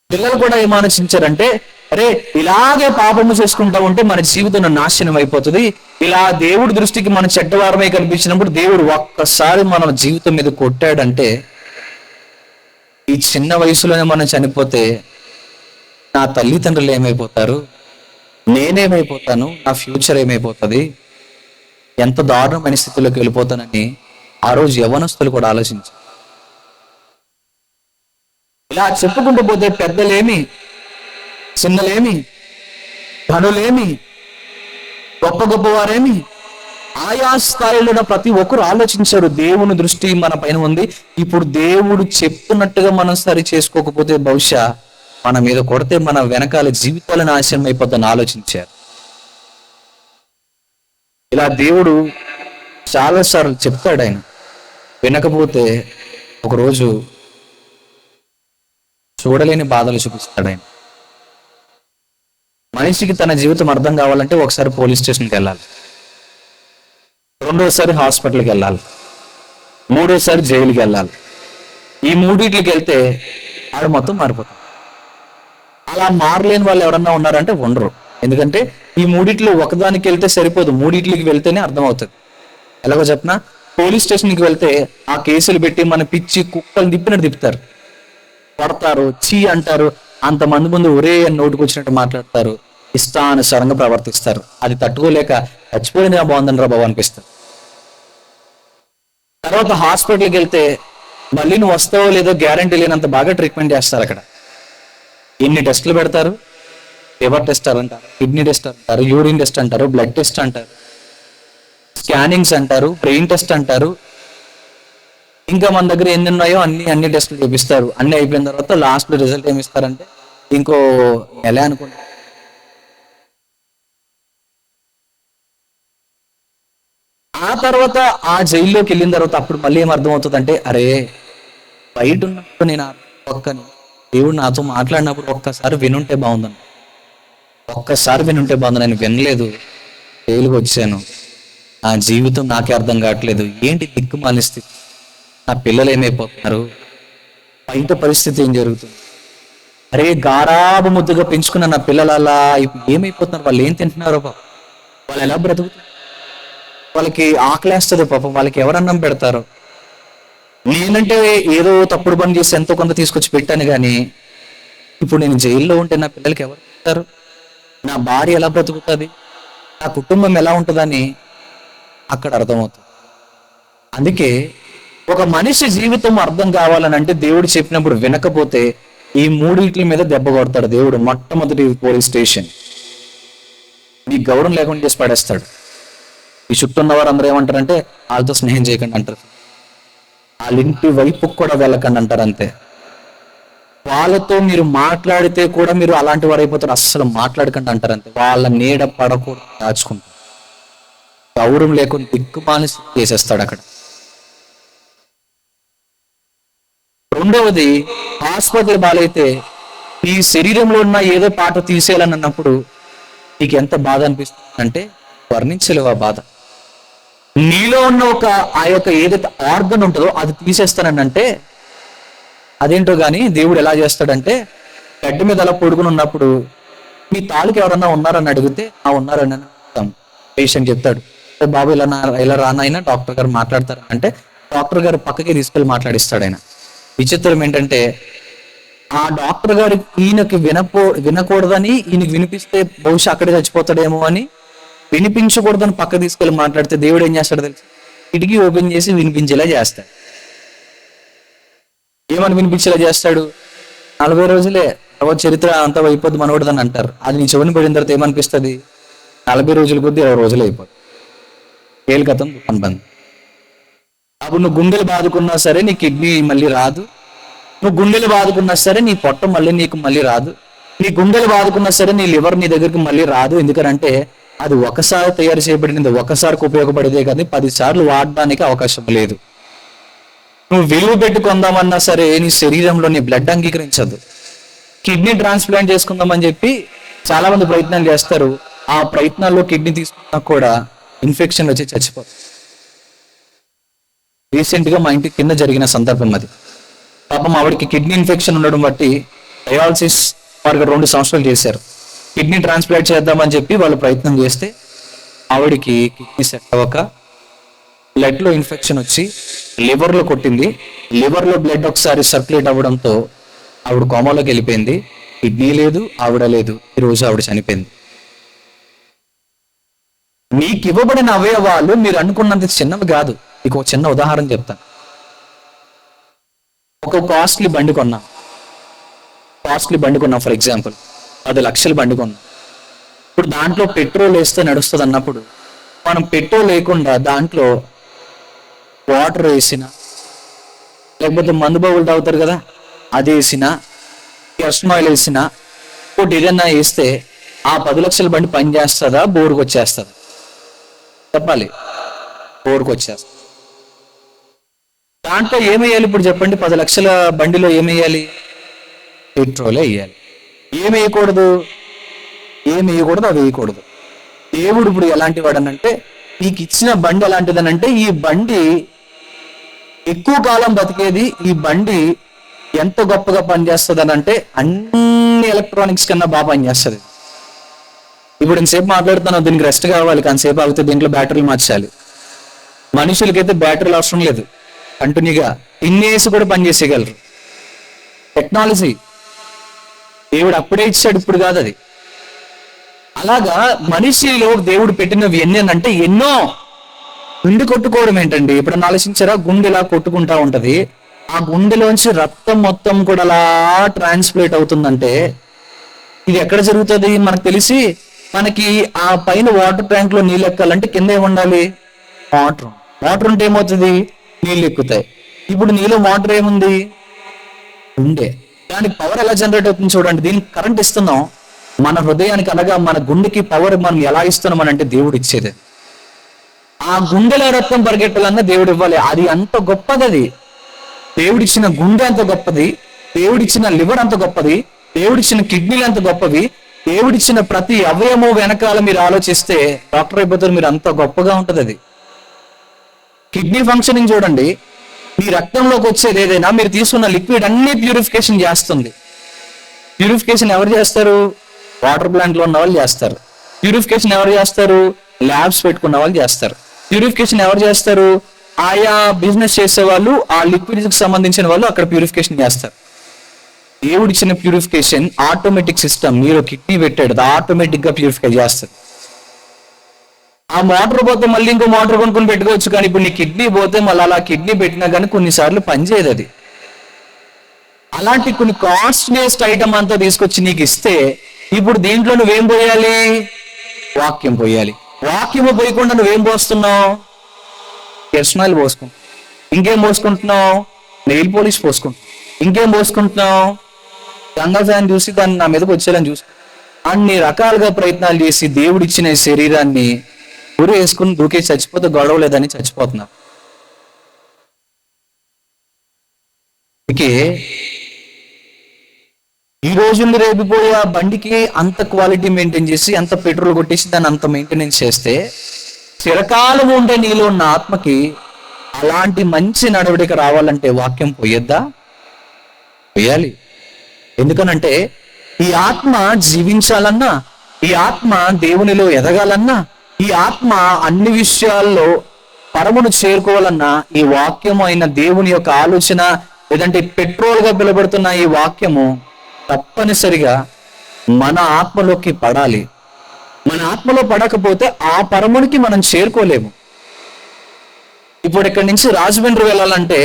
పిల్లలు కూడా ఏం ఆలోచించారంటే, అరే ఇలాగే పాపము చేసుకుంటా ఉంటే మన జీవితం నాశనం అయిపోతుంది, ఇలా దేవుడి దృష్టికి మన చెడ్డవారమే కనిపించినప్పుడు దేవుడు ఒక్కసారి మన జీవితం మీద కొట్టాడంటే, ఈ చిన్న వయసులోనే మనం చనిపోతే నా తల్లిదండ్రులు ఏమైపోతారు, నేనేమైపోతాను, నా ఫ్యూచర్ ఏమైపోతుంది, ఎంత దారుణమైన స్థితిలోకి వెళ్ళిపోతానని ఆ రోజు యవనస్తులు కూడా ఆలోచించారు. ఇలా చెప్పుకుంటూ పోతే పెద్దలేమి, చిన్నలేమి, ధనులేమి, గొప్పవారేమి, ఆయా స్థాయిలో ప్రతి ఒక్కరు ఆలోచించారు. దేవుని దృష్టి మన పైన ఉంది. ఇప్పుడు దేవుడు చెప్తున్నట్టుగా మనం సరి చేసుకోకపోతే బహుశా మన మీద కొడితే మన వెనకాల జీవితాల నాశనం అయిపోతుందని ఆలోచించారు. ఇలా దేవుడు చాలాసార్లు చెప్తాడు. ఆయన వినకపోతే ఒకరోజు చూడలేని బాధలు చూపిస్తాడు. ఆయన మనిషికి తన జీవితం అర్థం కావాలంటే ఒకసారి పోలీస్ స్టేషన్కి వెళ్ళాలి, రెండోసారి హాస్పిటల్కి వెళ్ళాలి, మూడోసారి జైలుకి వెళ్ళాలి. ఈ మూడింటికి వెళ్తే ఆడు మొత్తం మారిపోతాడు. అలా మారలేని వాళ్ళు ఎవరన్నా ఉన్నారంటే ఉండరు. ఎందుకంటే ఈ మూడిట్లో ఒకదానికి వెళ్తే సరిపోదు, మూడిట్లకి వెళ్తేనే అర్థమవుతుంది. ఎలాగో చెప్పిన, పోలీస్ స్టేషన్కి వెళ్తే ఆ కేసులు పెట్టి మన పిచ్చి కుక్కలు తిప్పినట్టు తిప్పుతారు, కొడతారు, చీ అంటారు, అంతమంది ముందు ఒరే అని నోటుకు వచ్చినట్టు మాట్లాడతారు, ఇష్టానుసారంగా ప్రవర్తిస్తారు. అది తట్టుకోలేక చచ్చిపోయిందిగా బాగుందని రా బాబు అనిపిస్తారు. తర్వాత హాస్పిటల్కి వెళ్తే మళ్ళీ నువ్వు వస్తావో లేదో గ్యారంటీ లేనంత బాగా ట్రీట్మెంట్ చేస్తారు. అక్కడ ఎన్ని టెస్టులు పెడతారు, లివర్ టెస్ట్ అంటారు, కిడ్నీ టెస్ట్ అంటారు, యూరిన్ టెస్ట్ అంటారు, బ్లడ్ టెస్ట్ అంటారు, స్కానింగ్స్ అంటారు, బ్రెయిన్ టెస్ట్ అంటారు, ఇంకా మన దగ్గర ఎన్ని ఉన్నాయో అన్ని టెస్టులు చూపిస్తారు. అన్ని అయిపోయిన తర్వాత లాస్ట్ రిజల్ట్ ఏమి ఇస్తారంటే ఇంకో నెల అనుకుంటా. ఆ తర్వాత ఆ జైల్లోకి వెళ్ళిన తర్వాత అప్పుడు మళ్ళీ ఏం అర్థమవుతుంది అంటే, అరే బయట ఉన్నప్పుడు నేను ఒక్కని దేవుడు నాతో మాట్లాడినప్పుడు ఒక్కసారి వినుంటే బాగుందని, నేను వినలేదు, జైలుకి వచ్చాను, నా జీవితం నాకే అర్థం కావట్లేదు, ఏంటి దిక్కుమాలిన స్థితి, నా పిల్లలు ఏమైపోతున్నారు, బయట పరిస్థితి ఏం జరుగుతుంది, అరే గారాబు ముద్దుగా పెంచుకున్న నా పిల్లలు అలా ఏమైపోతున్నారు, వాళ్ళు ఏం తింటున్నారో పాపం, వాళ్ళు ఎలా బ్రతుకుతున్నారు, వాళ్ళకి ఆకలేస్తుంది పాపం, వాళ్ళకి ఎవరన్నం పెడతారు. నేనంటే ఏదో తప్పుడు పని చేసి ఎంతో కొంత తీసుకొచ్చి పెట్టాను, కానీ ఇప్పుడు నేను జైల్లో ఉంటే నా పిల్లలకి ఎవరు పెడతారు, నా భార్య ఎలా బ్రతుకుతుంది, నా కుటుంబం ఎలా ఉంటుందని అక్కడ అర్థమవుతుంది. అందుకే ఒక మనిషి జీవితం అర్థం కావాలని అంటే దేవుడు చెప్పినప్పుడు వినకపోతే ఈ మూడింటి మీద దెబ్బ కొడతాడు దేవుడు. మొట్టమొదటి పోలీస్ స్టేషన్, నీ గౌరవం లేకుండా చేసి పడేస్తాడు. ఈ చుట్టూ ఉన్నవారు అందరూ ఏమంటారంటే వాళ్ళతో స్నేహం చేయకండి అంటారు, వాళ్ళ ఇంటి వైపు కూడా వెళ్ళకండి అంటారు, అంతే. వాళ్ళతో మీరు మాట్లాడితే కూడా మీరు అలాంటి వారు అయిపోతారు, అస్సలు మాట్లాడకండి అంటారు, అంతే. వాళ్ళ నీడ పడకూడదు దాచుకుంటారు, గౌరవం లేకుండా దిక్కుమాలి చేసేస్తాడు అక్కడ. రెండవది, హాస్పిటల్ బాలైతే ఈ శరీరంలో ఉన్న ఏదో పాట తీసేయాలని అన్నప్పుడు నీకు ఎంత బాధ అనిపిస్తుంది అంటే వర్ణించలేవు ఆ బాధ. నీలో ఉన్న ఆ యొక్క ఏదైతే ఆర్గన్ ఉంటుందో అది తీసేస్తానంటే అదేంటో కానీ దేవుడు ఎలా చేస్తాడంటే, గడ్డి మీద అలా పడుకుని ఉన్నప్పుడు మీ తాళుకి ఎవరన్నా ఉన్నారని అడిగితే ఆ ఉన్నారని చెప్తాం. పేషెంట్ చెప్తాడు, బాబు ఇలా రానైనా డాక్టర్ గారు మాట్లాడతారు అంటే డాక్టర్ గారు పక్కకి తీసుకెళ్ళి మాట్లాడిస్తాడు ఆయన. విచిత్రం ఏంటంటే ఆ డాక్టర్ గారికి ఈయనకి వినకూడదని ఈయనకి వినిపిస్తే బహుశా అక్కడే చచ్చిపోతాడేమో అని వినిపించకూడదని పక్క తీసుకెళ్ళి మాట్లాడితే దేవుడు ఏం చేస్తాడు తెలుసు, కిటికీ ఓపెన్ చేసి వినిపించేలా చేస్తాడు. ఏమని వినిపించేలా చేస్తాడు, 40 రోజులే చరిత్ర అంతా అయిపోద్ది మనోడదని అంటారు. అది నీ చెవుని పడిన తర్వాత ఏమనిపిస్తుంది, 40 రోజుల కొద్ది 20 రోజులు అయిపోద్ది, ఏళ్ళు కథం దుకాణం బంద్. అప్పుడు నువ్వు గుండెలు బాదుకున్నా సరే నీ కిడ్నీ మళ్ళీ రాదు, నువ్వు గుండెలు బాదుకున్నా సరే నీ పొట్ట నీకు మళ్ళీ రాదు, నీ గుండెలు బాదుకున్నా సరే నీ లివర్ నీ దగ్గరికి మళ్ళీ రాదు. ఎందుకంటే అది ఒకసారి తయారు చేయబడినది, ఒకసారికి ఉపయోగపడేదే కానీ 10 సార్లు వాడడానికి అవకాశం లేదు. నువ్వు విలువ పెట్టుకుందామన్నా సరే నీ శరీరంలో నీ బ్లడ్ అంగీకరించదు. కిడ్నీ ట్రాన్స్ప్లాంట్ చేసుకుందామని చెప్పి చాలా మంది ప్రయత్నాలు చేస్తారు. ఆ ప్రయత్నాల్లో కిడ్నీ తీసుకున్నా కూడా ఇన్ఫెక్షన్ వచ్చి చచ్చిపోతుంది. రీసెంట్ గా మా ఇంటి కింద జరిగిన సందర్భం అది. పాపం ఆవిడకి కిడ్నీ ఇన్ఫెక్షన్ ఉండడం బట్టి డయాలసిస్ వారికి 2 సంవత్సరాలు చేశారు. కిడ్నీ ట్రాన్స్ప్లాంట్ చేద్దామని చెప్పి వాళ్ళు ప్రయత్నం చేస్తే ఆవిడికి కిడ్నీ సెట్ అవ్వక బ్లడ్ లో ఇన్ఫెక్షన్ వచ్చి లివర్ లో కొట్టింది. లివర్ లో బ్లడ్ ఒకసారి సర్క్యులేట్ అవ్వడంతో ఆవిడ కోమాలోకి వెళ్ళిపోయింది. కిడ్నీ లేదు, ఆవిడ లేదు, ఈ రోజు ఆవిడ చనిపోయింది. మీకు ఇవ్వబడిన అవయవాలు మీరు అనుకున్నంత చిన్నవి కాదు. మీకు ఒక చిన్న ఉదాహరణ చెప్తాను. ఒక కాస్ట్లీ బండి కొన్నాం, ఫర్ ఎగ్జాంపుల్ 10 లక్షల బండి కొన్నాం. ఇప్పుడు దాంట్లో పెట్రోల్ వేస్తే నడుస్తుంది అన్నప్పుడు మనం పెట్రోల్ లేకుండా దాంట్లో వాటర్ వేసిన, లేకపోతే మందు బావులు తాగుతారు కదా అది వేసిన, కెరసనాయిల్ ఆయిల్ వేసిన, ఇంకోటి ఏదైనా వేస్తే ఆ 10 లక్షల బండి పని చేస్తుందా, బోరుకు వచ్చేస్తుందా? చెప్పాలి, బోరుకు వచ్చేస్తుంది. దాంట్లో ఏమేయాలి ఇప్పుడు చెప్పండి? 10 లక్షల బండిలో ఏమేయాలి? పెట్రోలే వేయాలి. ఏమేయకూడదు? ఏమి వేయకూడదు అవి వేయకూడదు. దేవుడు ఇప్పుడు ఎలాంటి వాడనంటే, నీకు ఇచ్చిన బండి ఎలాంటిదనంటే, ఈ బండి ఎక్కువ కాలం బతికేది, ఈ బండి ఎంత గొప్పగా పనిచేస్తుంది అంటే అన్ని ఎలక్ట్రానిక్స్ కన్నా బాగా పనిచేస్తుంది. ఇప్పుడు ఇంతసేపు మాట్లాడుతున్నావు, దీనికి రెస్ట్ కావాలి, కాసేపు ఆగితే దీంట్లో బ్యాటరీలు మార్చాలి. మనుషులకైతే బ్యాటరీలు అవసరం లేదు, కంటిన్యూగా ఇన్నేసి కూడా పనిచేసేయగలరు. టెక్నాలజీ దేవుడు అప్పుడే ఇచ్చాడు, ఇప్పుడు కాదు అది. అలాగా మనిషిలో దేవుడు పెట్టినవి ఎన్ని అంటే ఎన్నో. గుండె కొట్టుకోవడం ఏంటండి? ఇప్పుడు ఆలోచించారా? గుండె ఇలా కొట్టుకుంటా ఉంటది, ఆ గుండెలోంచి రక్తం మొత్తం కూడా అలా ట్రాన్స్ప్లేట్ అవుతుందంటే ఇది ఎక్కడ జరుగుతుంది? మనకు తెలిసి, మనకి ఆ పైన వాటర్ ట్యాంక్ లో నీళ్ళు ఎక్కాలంటే కింద ఏముండాలి? వాటర్. వాటర్ ఉంటే ఏమవుతుంది? నీళ్ళు ఎక్కుతాయి. ఇప్పుడు నీళ్ళు వాటర్ ఏముంది? గుండె. దానికి పవర్ ఎలా జనరేట్ అవుతుంది చూడండి. దీనికి కరెంట్ ఇస్తున్నాం, మన హృదయానికి అనగా మన గుండెకి పవర్ మనం ఎలా ఇస్తున్నాం అని అంటే దేవుడు ఇచ్చేది. ఆ గుండెలో రక్తం పరిగెట్టాలన్నా దేవుడు ఇవ్వాలి. అది అంత గొప్పది. అది దేవుడిచ్చిన గుండె అంత గొప్పది, దేవుడిచ్చిన లివర్ అంత గొప్పది, దేవుడిచ్చిన కిడ్నీలు అంత గొప్పవి, దేవుడిచ్చిన ప్రతి అవయవము వెనకాల మీరు ఆలోచిస్తే డాక్టర్ అయిపోతారు మీరు, అంత గొప్పగా ఉంటది అది. కిడ్నీ ఫంక్షనింగ్ చూడండి, మీ రక్తంలోకి వచ్చేది ఏదైనా మీరు తీసుకున్న లిక్విడ్ అన్ని ప్యూరిఫికేషన్ చేస్తుంది. ప్యూరిఫికేషన్ ఎవరు చేస్తారు? వాటర్ ప్లాంట్ లో ఉన్న వాళ్ళు చేస్తారు. ప్యూరిఫికేషన్ ఎవరు చేస్తారు? ల్యాబ్స్ పెట్టుకున్న వాళ్ళు చేస్తారు. ప్యూరిఫికేషన్ ఎవరు చేస్తారు? ఆయా బిజినెస్ చేసే వాళ్ళు, ఆ లిక్విడ్స్ కి సంబంధించిన వాళ్ళు అక్కడ ప్యూరిఫికేషన్ చేస్తారు. దేవుడిచ్చిన ప్యూరిఫికేషన్ ఆటోమేటిక్ సిస్టమ్. మీరు కిడ్నీ పెట్టాడు, అది ఆటోమేటిక్ గా ప్యూరిఫై చేస్తుంది. ఆ మోటార్ పోతే మళ్ళీ ఇంకో మోటార్ కొనుక్కొని పెట్టుకోవచ్చు, కానీ ఇప్పుడు నీ కిడ్నీ పోతే మళ్ళీ అలా కిడ్నీ పెట్టినా కానీ కొన్నిసార్లు పనిచేయదు అది. అలాంటి కొన్ని కాస్ట్లీయెస్ట్ ఐటమ్ అంతా తీసుకొచ్చి నీకు ఇస్తే, ఇప్పుడు దీంట్లో నువ్వేం పోయాలి? వాక్యం పోయాలి. వాక్యము పోయకుండా నువ్వేం పోస్తున్నావు? కెరసనాయిల్ పోసుకుంటున్నావు. ఇంకేం పోసుకుంటున్నావు? Nail Polish పోసుకుంటున్నావు. ఇంకేం పోసుకుంటున్నావు? గంగా ఫ్యాన్ చూసి దాన్ని నా మీదకి వచ్చేయాలని చూసి అన్ని రకాలుగా ప్రయత్నాలు చేసి దేవుడిచ్చిన శరీరాన్ని గురి వేసుకుని దూకేసి చచ్చిపోతే గొడవ లేదని చచ్చిపోతున్నారు. ఈ రోజుల్లో రేపిపోయే ఆ బండికి అంత క్వాలిటీ మెయింటైన్ చేసి, అంత పెట్రోల్ కొట్టేసి దాన్ని అంత మెయింటెనెన్స్ చేస్తే, చిరకాలం ఉండే నీలో ఉన్న ఆత్మకి అలాంటి మంచి నడవడిక రావాలంటే వాక్యం పోయొద్దా? పోయాలి. ఎందుకనంటే ఈ ఆత్మ జీవించాలన్నా, ఈ ఆత్మ దేవునిలో ఎదగాలన్నా, ఈ ఆత్మ అన్ని విషయాల్లో పరమును చేరుకోవాలన్నా, ఈ వాక్యము అయిన దేవుని యొక్క ఆలోచన, లేదంటే పెట్రోల్ గా పిలువబడుతున్న ఈ వాక్యము తప్పనిసరిగా మన ఆత్మలోకి పడాలి. మన ఆత్మలో పడకపోతే ఆ పరమునికి మనం చేరుకోలేము. ఇప్పుడు ఇక్కడి నుంచి రాజమండ్రి వెళ్ళాలంటే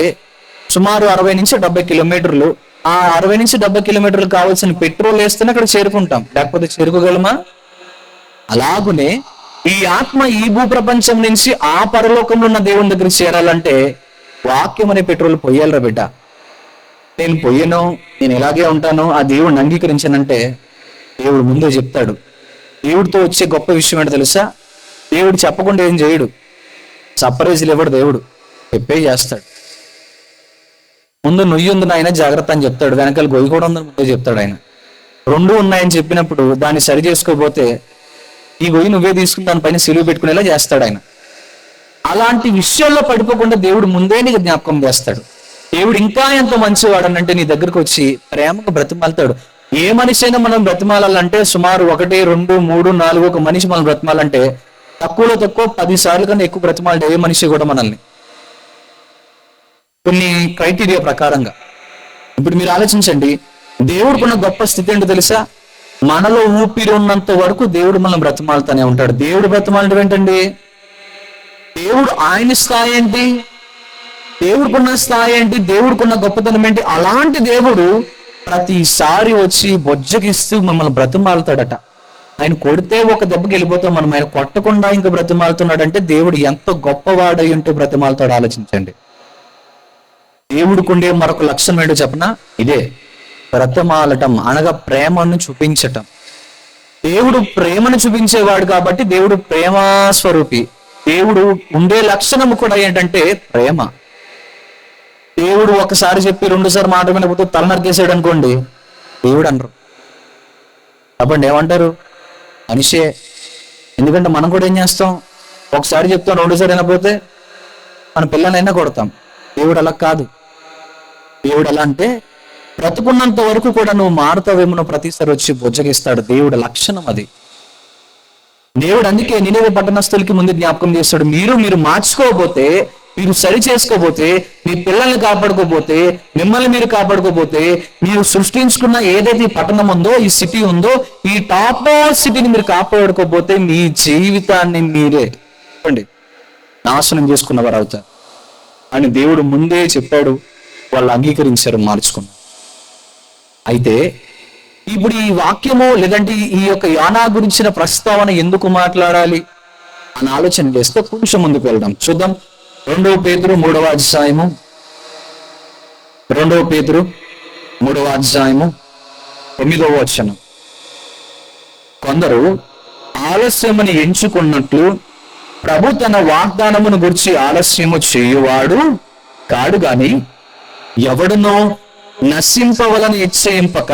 సుమారు 60 నుంచి 70 కిలోమీటర్లు. ఆ 60 నుంచి 70 కిలోమీటర్లు కావాల్సిన పెట్రోల్ వేస్తేనే అక్కడ చేరుకుంటాం, లేకపోతే చేరుకోగలమా? అలాగునే ఈ ఆత్మ ఈ భూప్రపంచం నుంచి ఆ పరలోకంలో ఉన్న దేవుని దగ్గర చేరాలంటే వాక్యం అనే పెట్రోల్ పొయ్యాలరా బిడ్డ. నేను పొయ్యను, నేను ఇలాగే ఉంటాను, ఆ దేవుడిని అంగీకరించానంటే దేవుడు ముందే చెప్తాడు. దేవుడితో వచ్చే గొప్ప విషయం ఏంటో తెలుసా? దేవుడు చెప్పకుండా ఏం చేయడు, సర్ప్రైజ్లు ఇవ్వడు. దేవుడు చెప్పే చేస్తాడు. ముందు నొయ్యి ఉంది నాయన జాగ్రత్త అని చెప్తాడు, వెనకాల గొయ్యి కూడా ఉందని ముందే చెప్తాడు ఆయన. రెండు ఉన్నాయని చెప్పినప్పుడు దాన్ని సరి చేసుకోకపోతే ఈ గొయ్యి నువ్వే తీసుకుని దానిపైన సిలువ పెట్టుకునేలా చేస్తాడు ఆయన. అలాంటి విషయాల్లో పడిపోకుండా దేవుడు ముందే నీకు జ్ఞాపకం చేస్తాడు. దేవుడు ఇంకా ఎంత మంచివాడు అంటే నీ దగ్గరకు వచ్చి ప్రేమగా బ్రతిమాలుతాడు. ఏ మనిషి అయినా మనం బ్రతిమాలంటే సుమారు 1, 2, 3, 4 ఒక మనిషి మనం బ్రతిమాలంటే తక్కువలో తక్కువ 10 సార్లు కన్నా ఎక్కువ బ్రతిమాలంటే ఏ మనిషి కూడా మనల్ని కొన్ని క్రైటీరియా ప్రకారంగా. ఇప్పుడు మీరు ఆలోచించండి, దేవుడికున్న గొప్ప స్థితి ఏంటో తెలుసా? మనలో ఊపిరి ఉన్నంత వరకు దేవుడు మనం బ్రతిమాలుతూనే ఉంటాడు. దేవుడు బ్రతిమాలడం ఏంటండి? దేవుడు ఆయన స్థాయి ఏంటి? దేవుడికున్న స్థాయి ఏంటి? దేవుడికున్న గొప్పతనం ఏంటి? అలాంటి దేవుడు ప్రతిసారి వచ్చి బొజ్జగిస్తూ మమ్మల్ని బ్రతిమాలుతాడట. ఆయన కొడితే ఒక దెబ్బకి వెళ్ళిపోతాం మనం, ఆయన కొట్టకుండా ఇంకా బ్రతిమాలుతున్నాడంటే దేవుడు ఎంత గొప్పవాడై ఉంటే బ్రతిమాలుతాడు. ఆలోచించండి. దేవుడికుండే మరొక లక్షణం ఏంటో చెప్పనా? ఇదే బ్రతిమాలటం అనగా ప్రేమను చూపించటం. దేవుడు ప్రేమను చూపించేవాడు కాబట్టి దేవుడు ప్రేమ స్వరూపి. దేవుడు ఉండే లక్షణం కూడా ఏంటంటే ప్రేమ. దేవుడు ఒకసారి చెప్పి 2 సార్లు మాట వినకపోతే తల నరికేసాడు అనుకోండి, దేవుడు అనరు. అప్పుడు ఏమంటారు? మనిషే. ఎందుకంటే మనం కూడా ఏం చేస్తాం, ఒకసారి చెప్తాం, రెండోసారి వినకపోతే మన పిల్లలైనా కొడతాం. దేవుడు అలా కాదు. దేవుడు ఎలా అంటే బ్రతుకున్నంత వరకు కూడా నువ్వు మారుతావేమో ప్రతిసారి వచ్చి బుజ్జగిస్తాడు. దేవుడు లక్షణం అది. దేవుడు అందుకే నినివే పట్టణస్థులకి ముందు జ్ఞాపకం చేస్తాడు, మీరు మార్చుకోకపోతే, మీరు సరి చేసుకోపోతే, మీ పిల్లల్ని కాపాడుకోపోతే, మిమ్మల్ని మీరు కాపాడుకోపోతే, మీరు సృష్టించుకున్న ఏదైతే ఈ పట్టణం ఉందో, ఈ సిటీ ఉందో, ఈ టాప్ సిటీని మీరు కాపాడుకోపోతే మీ జీవితాన్ని మీరే చెప్పండి నాశనం చేసుకున్నవారు అవుతారు అని దేవుడు ముందే చెప్పాడు. వాళ్ళు అంగీకరించారు, మార్చుకున్నారు. అయితే ఇప్పుడు ఈ వాక్యము లేదంటే ఈ యొక్క యోనా గురించిన ప్రస్తావన ఎందుకు మాట్లాడాలి అని ఆలోచన చేస్తే కొంచెం ముందుకు వెళ్దాం. చూద్దాం. 2 పేతురు 3వ అధ్యాయము 9వ వచనం. కొందరు ఆలస్యమని ఎంచుకున్నట్లు ప్రభు తన వాగ్దానమును గురించి ఆలస్యము చేయువాడు కాడు గాని ఎవడునో నశింపవలని నిశ్చయింపక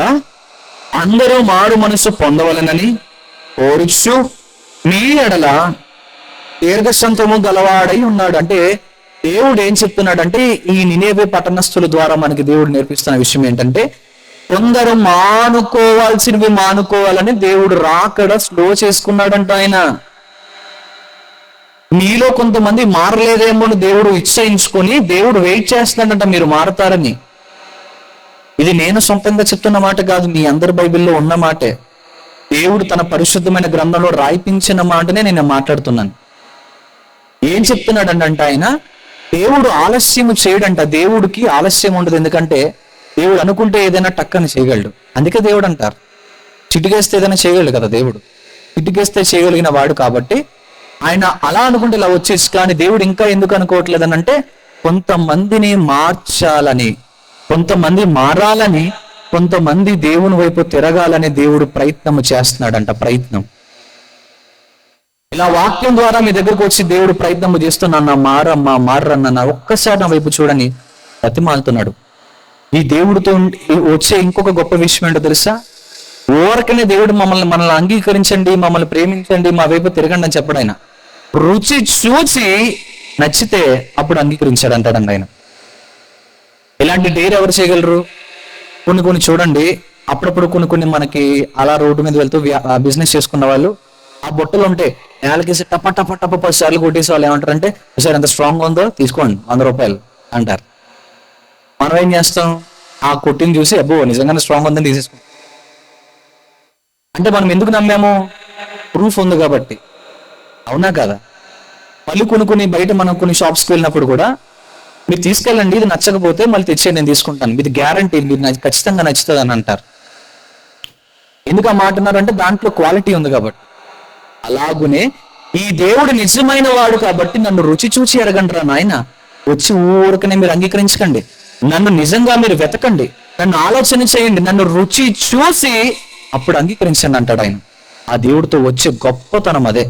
అందరూ మారు మనసు పొందవలనని కోరుచు మీ ఎడల దీర్ఘశాంతము గలవాడై ఉన్నాడు. అంటే దేవుడు ఏం చెప్తున్నాడంటే, ఈ నినేవే పట్టణస్థుల ద్వారా మనకి దేవుడు నేర్పిస్తున్న విషయం ఏంటంటే, కొందరు మానుకోవాల్సినవి మానుకోవాలని దేవుడు రాకడ స్లో చేసుకున్నాడంట. ఆయన మీలో కొంతమంది మారలేదేమో అని దేవుడు ఇచ్చయించుకొని దేవుడు వెయిట్ చేస్తున్నాడంట మీరు మారతారని. ఇది నేను సొంతంగా చెప్తున్న మాట కాదు, మీ అందరి బైబిల్లో ఉన్న మాటే. దేవుడు తన పరిశుద్ధమైన గ్రంథంలో రాయిపించిన మాటనే నేను మాట్లాడుతున్నాను. ఏం చెప్తున్నాడంటే ఆయన, దేవుడు ఆలస్యం చేయడంట. దేవుడికి ఆలస్యం ఉండదు. ఎందుకంటే దేవుడు అనుకుంటే ఏదైనా టక్కని చేయగలడు. అందుకే దేవుడు అంటారు, చిటికేస్తే ఏదైనా చేయగలడు కదా దేవుడు. చిటికేస్తే చేయగలిగిన వాడు కాబట్టి ఆయన అలా అనుకుంటే ఇలా వచ్చేసి. కానీ దేవుడు ఇంకా ఎందుకు అనుకోవట్లేదని అంటే, కొంతమందిని మార్చాలని, కొంతమంది మారాలని, కొంతమంది దేవుని వైపు తిరగాలని దేవుడు ప్రయత్నం చేస్తున్నాడంట. ప్రయత్నం ఇలా వాక్యం ద్వారా మీ దగ్గరకు వచ్చి దేవుడు ప్రయత్నం చేస్తున్నా, మారన్నా ఒక్కసారి నా వైపు చూడని బతిమాలుతున్నాడు. ఈ దేవుడితో వచ్చే ఇంకొక గొప్ప విషయం ఏంటో తెలుసా? ఊరకనే దేవుడు మనల్ని అంగీకరించండి, మమ్మల్ని ప్రేమించండి, మా వైపు తిరగండి అని చెప్పడు ఆయన. రుచి చూసి నచ్చితే అప్పుడు అంగీకరించాడు అంటాడండి ఆయన. ఇలాంటి డేర్ ఎవరు చేయగలరు? కొన్ని చూడండి, అప్పుడప్పుడు కొన్ని మనకి అలా రోడ్డు మీద వెళ్తూ బిజినెస్ చేసుకున్న వాళ్ళు ఆ బొట్టలు ఉంటే నేలకేసి టప 10 సార్లు కొట్టేసి వాళ్ళు ఏమంటారంటే, సార్ ఎంత స్ట్రాంగ్ ఉందో తీసుకోండి 100 రూపాయలు అంటారు. మనం ఏం చేస్తాం? ఆ కొట్టిని చూసి అబ్బో నిజంగానే స్ట్రాంగ్ ఉందని తీసేసుకుంటాం. అంటే మనం ఎందుకు నమ్మాము? ప్రూఫ్ ఉంది కాబట్టి. అవునా కదా? మళ్ళీ కొన్ని బయట మనం కొన్ని షాప్స్కి వెళ్ళినప్పుడు కూడా, మీరు తీసుకెళ్ళండి, ఇది నచ్చకపోతే మళ్ళీ తెచ్చేయండి, నేను తీసుకుంటాను, ఇది గ్యారంటీ, మీరు ఖచ్చితంగా నచ్చుతుంది అని అంటారు. ఎందుకు ఆ మాట అన్నారంటే దాంట్లో క్వాలిటీ ఉంది కాబట్టి. అలాగునే ఈ దేవుడు నిజమైన వాడు కాబట్టి నన్ను రుచి చూచి ఎరగంటారా నాయన. వచ్చి ఊరకనే మీరు అంగీకరించకండి, నన్ను నిజంగా మీరు వెతకండి, నన్ను ఆలోచన చేయండి, నన్ను రుచి చూసి అప్పుడు అంగీకరించండి అంటాడు ఆయన. ఆ దేవుడితో వచ్చే గొప్పతనం అదే.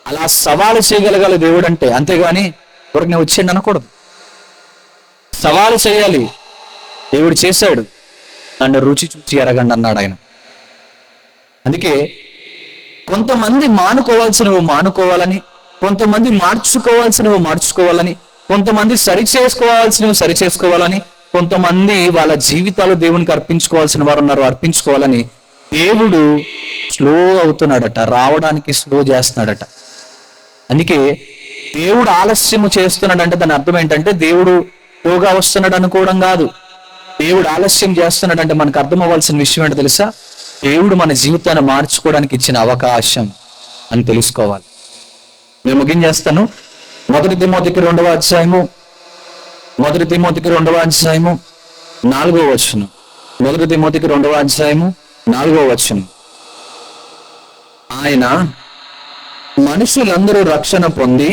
అలా సవాలు చేయగలగాల దేవుడు అంటే, అంతేగాని ఊరకనే వచ్చేయండి అనకూడదు. సవాలు చేయాలి. దేవుడు చేశాడు, నన్ను రుచి చూసి ఎరగండి అన్నాడు ఆయన. అందుకే కొంతమంది మానుకోవాల్సినవి మానుకోవాలని, కొంతమంది మార్చుకోవాల్సినవి మార్చుకోవాలని, కొంతమంది సరి చేసుకోవాలని, కొంతమంది వాళ్ళ జీవితాలు దేవునికి అర్పించుకోవాల్సిన వారు ఉన్నారు, అర్పించుకోవాలని దేవుడు స్లో అవుతున్నాడట, రావడానికి స్లో చేస్తున్నాడట. అందుకే దేవుడు ఆలస్యము చేస్తున్నాడంటే దాని అర్థం ఏంటంటే దేవుడు స్లోగా వస్తున్నాడు అనుకోవడం కాదు. దేవుడు ఆలస్యం చేస్తున్నాడంటే మనకు అర్థం అవ్వాల్సిన విషయం ఏంటో తెలుసా? దేవుడు మన జీవితాన్ని మార్చుకోవడానికి ఇచ్చిన అవకాశం అని తెలుసుకోవాలి. నేను ముగించేస్తాను. 1 తిమోతికి 2వ అధ్యాయము 4వ వచనం. 1 తిమోతికి 2వ అధ్యాయము 4వ వచనం. ఆయన మనుషులందరూ రక్షణ పొంది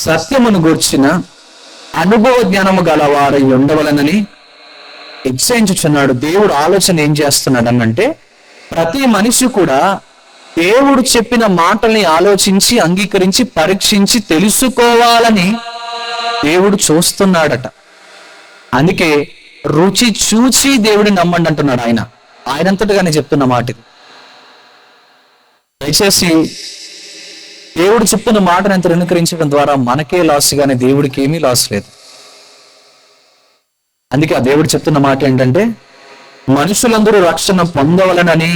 సత్యమును గూర్చిన అనుభవ జ్ఞానము గలవారై ఉండవలనని ఇచ్చేయించుచున్నాడు. దేవుడు ఆలోచన ఏం చేస్తున్నాడు అనంటే, ప్రతి మనిషి కూడా దేవుడు చెప్పిన మాటల్ని ఆలోచించి, అంగీకరించి, పరీక్షించి తెలుసుకోవాలని దేవుడు చూస్తున్నాడట. అందుకే రుచి చూచి దేవుడిని నమ్మండి అంటున్నాడు ఆయన. ఆయనంతటిగానే చెప్తున్న మాట ఇది. దయచేసి దేవుడు చెప్తున్న మాటను ఎంత అనుకరించడం ద్వారా మనకే లాస్, కానీ దేవుడికి ఏమీ లాస్ లేదు. అందుకే ఆ దేవుడు చెప్తున్న మాట ఏంటంటే, మనుషులందరూ రక్షణ పొందవలనని,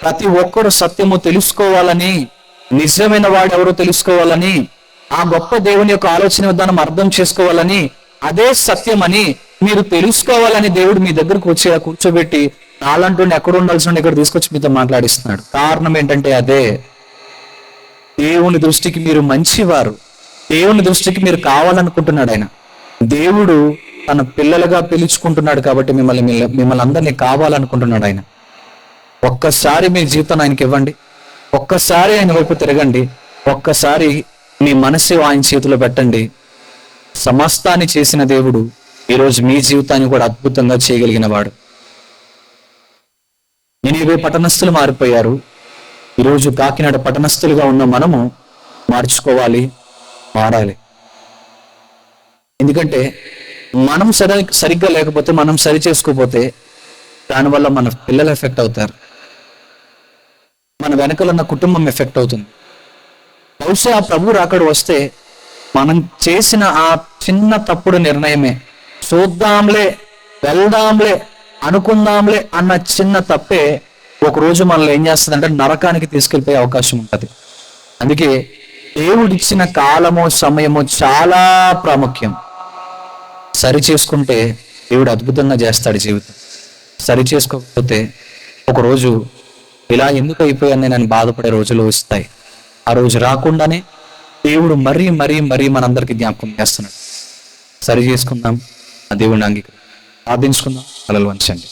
ప్రతి ఒక్కరు సత్యము తెలుసుకోవాలని, నిజమైన వాడు ఎవరో తెలుసుకోవాలని, ఆ గొప్ప దేవుని యొక్క ఆలోచన విధానం అర్థం చేసుకోవాలని, అదే సత్యమని మీరు తెలుసుకోవాలని దేవుడు మీ దగ్గరకు కూర్చోబెట్టి నాలంటూ ఎక్కడ ఉండాల్సిన ఇక్కడ తీసుకొచ్చి మీతో మాట్లాడిస్తున్నాడు. కారణం ఏంటంటే అదే, దేవుని దృష్టికి మీరు మంచివారు, దేవుని దృష్టికి మీరు కావాలనుకుంటున్నాడు ఆయన. దేవుడు తన పిల్లలుగా పిలుచుకుంటున్నాడు కాబట్టి మిమ్మల్ని అందరినీ కావాలనుకుంటున్నాడు ఆయన. ఒక్కసారి మీ జీవితాన్ని ఆయనకి ఇవ్వండి, ఒక్కసారి ఆయన వైపు తిరగండి, ఒక్కసారి మీ మనసు ఆయన చేతిలో పెట్టండి. సమస్తాన్ని చేసిన దేవుడు ఈరోజు మీ జీవితాన్ని కూడా అద్భుతంగా చేయగలిగిన వాడు. నినివే పట్టణస్థులు మారిపోయారు, ఈరోజు కాకినాడ పట్టణస్థులుగా ఉన్న మనము మార్చుకోవాలి, మారాలి. ఎందుకంటే మనం సరిగ్గా లేకపోతే, మనం సరి చేసుకోకపోతే దానివల్ల మన పిల్లలు ఎఫెక్ట్ అవుతారు, మన వెనకలు ఉన్న కుటుంబం ఎఫెక్ట్ అవుతుంది. బహుశా ఆ ప్రభు రాకడ వస్తే మనం చేసిన ఆ చిన్న తప్పుడు నిర్ణయమే, చూద్దాంలే, వెళ్దాంలే, అనుకుందాంలే అన్న చిన్న తప్పే ఒకరోజు మనల్ని ఏం చేస్తుందంటే నరకానికి తీసుకెళ్ళిపోయే అవకాశం ఉంటుంది. అందుకే దేవుడిచ్చిన కాలము, సమయము చాలా ప్రాముఖ్యం. సరి చేసుకుంటే దేవుడు అద్భుతంగా చేస్తాడు జీవితం. సరి చేసుకోకపోతే ఒకరోజు ఇలా ఎందుకు అయిపోయాను నేను బాధపడే రోజులు వస్తాయి. ఆ రోజు రాకుండానే దేవుడు మరీ మరీ మరీ మనందరికీ జ్ఞాపకం చేస్తున్నాడు. సరి చేసుకుందాం, ఆ దేవుడిని అంగీకరి ప్రార్థించుకుందాం. తలలు వంచండి.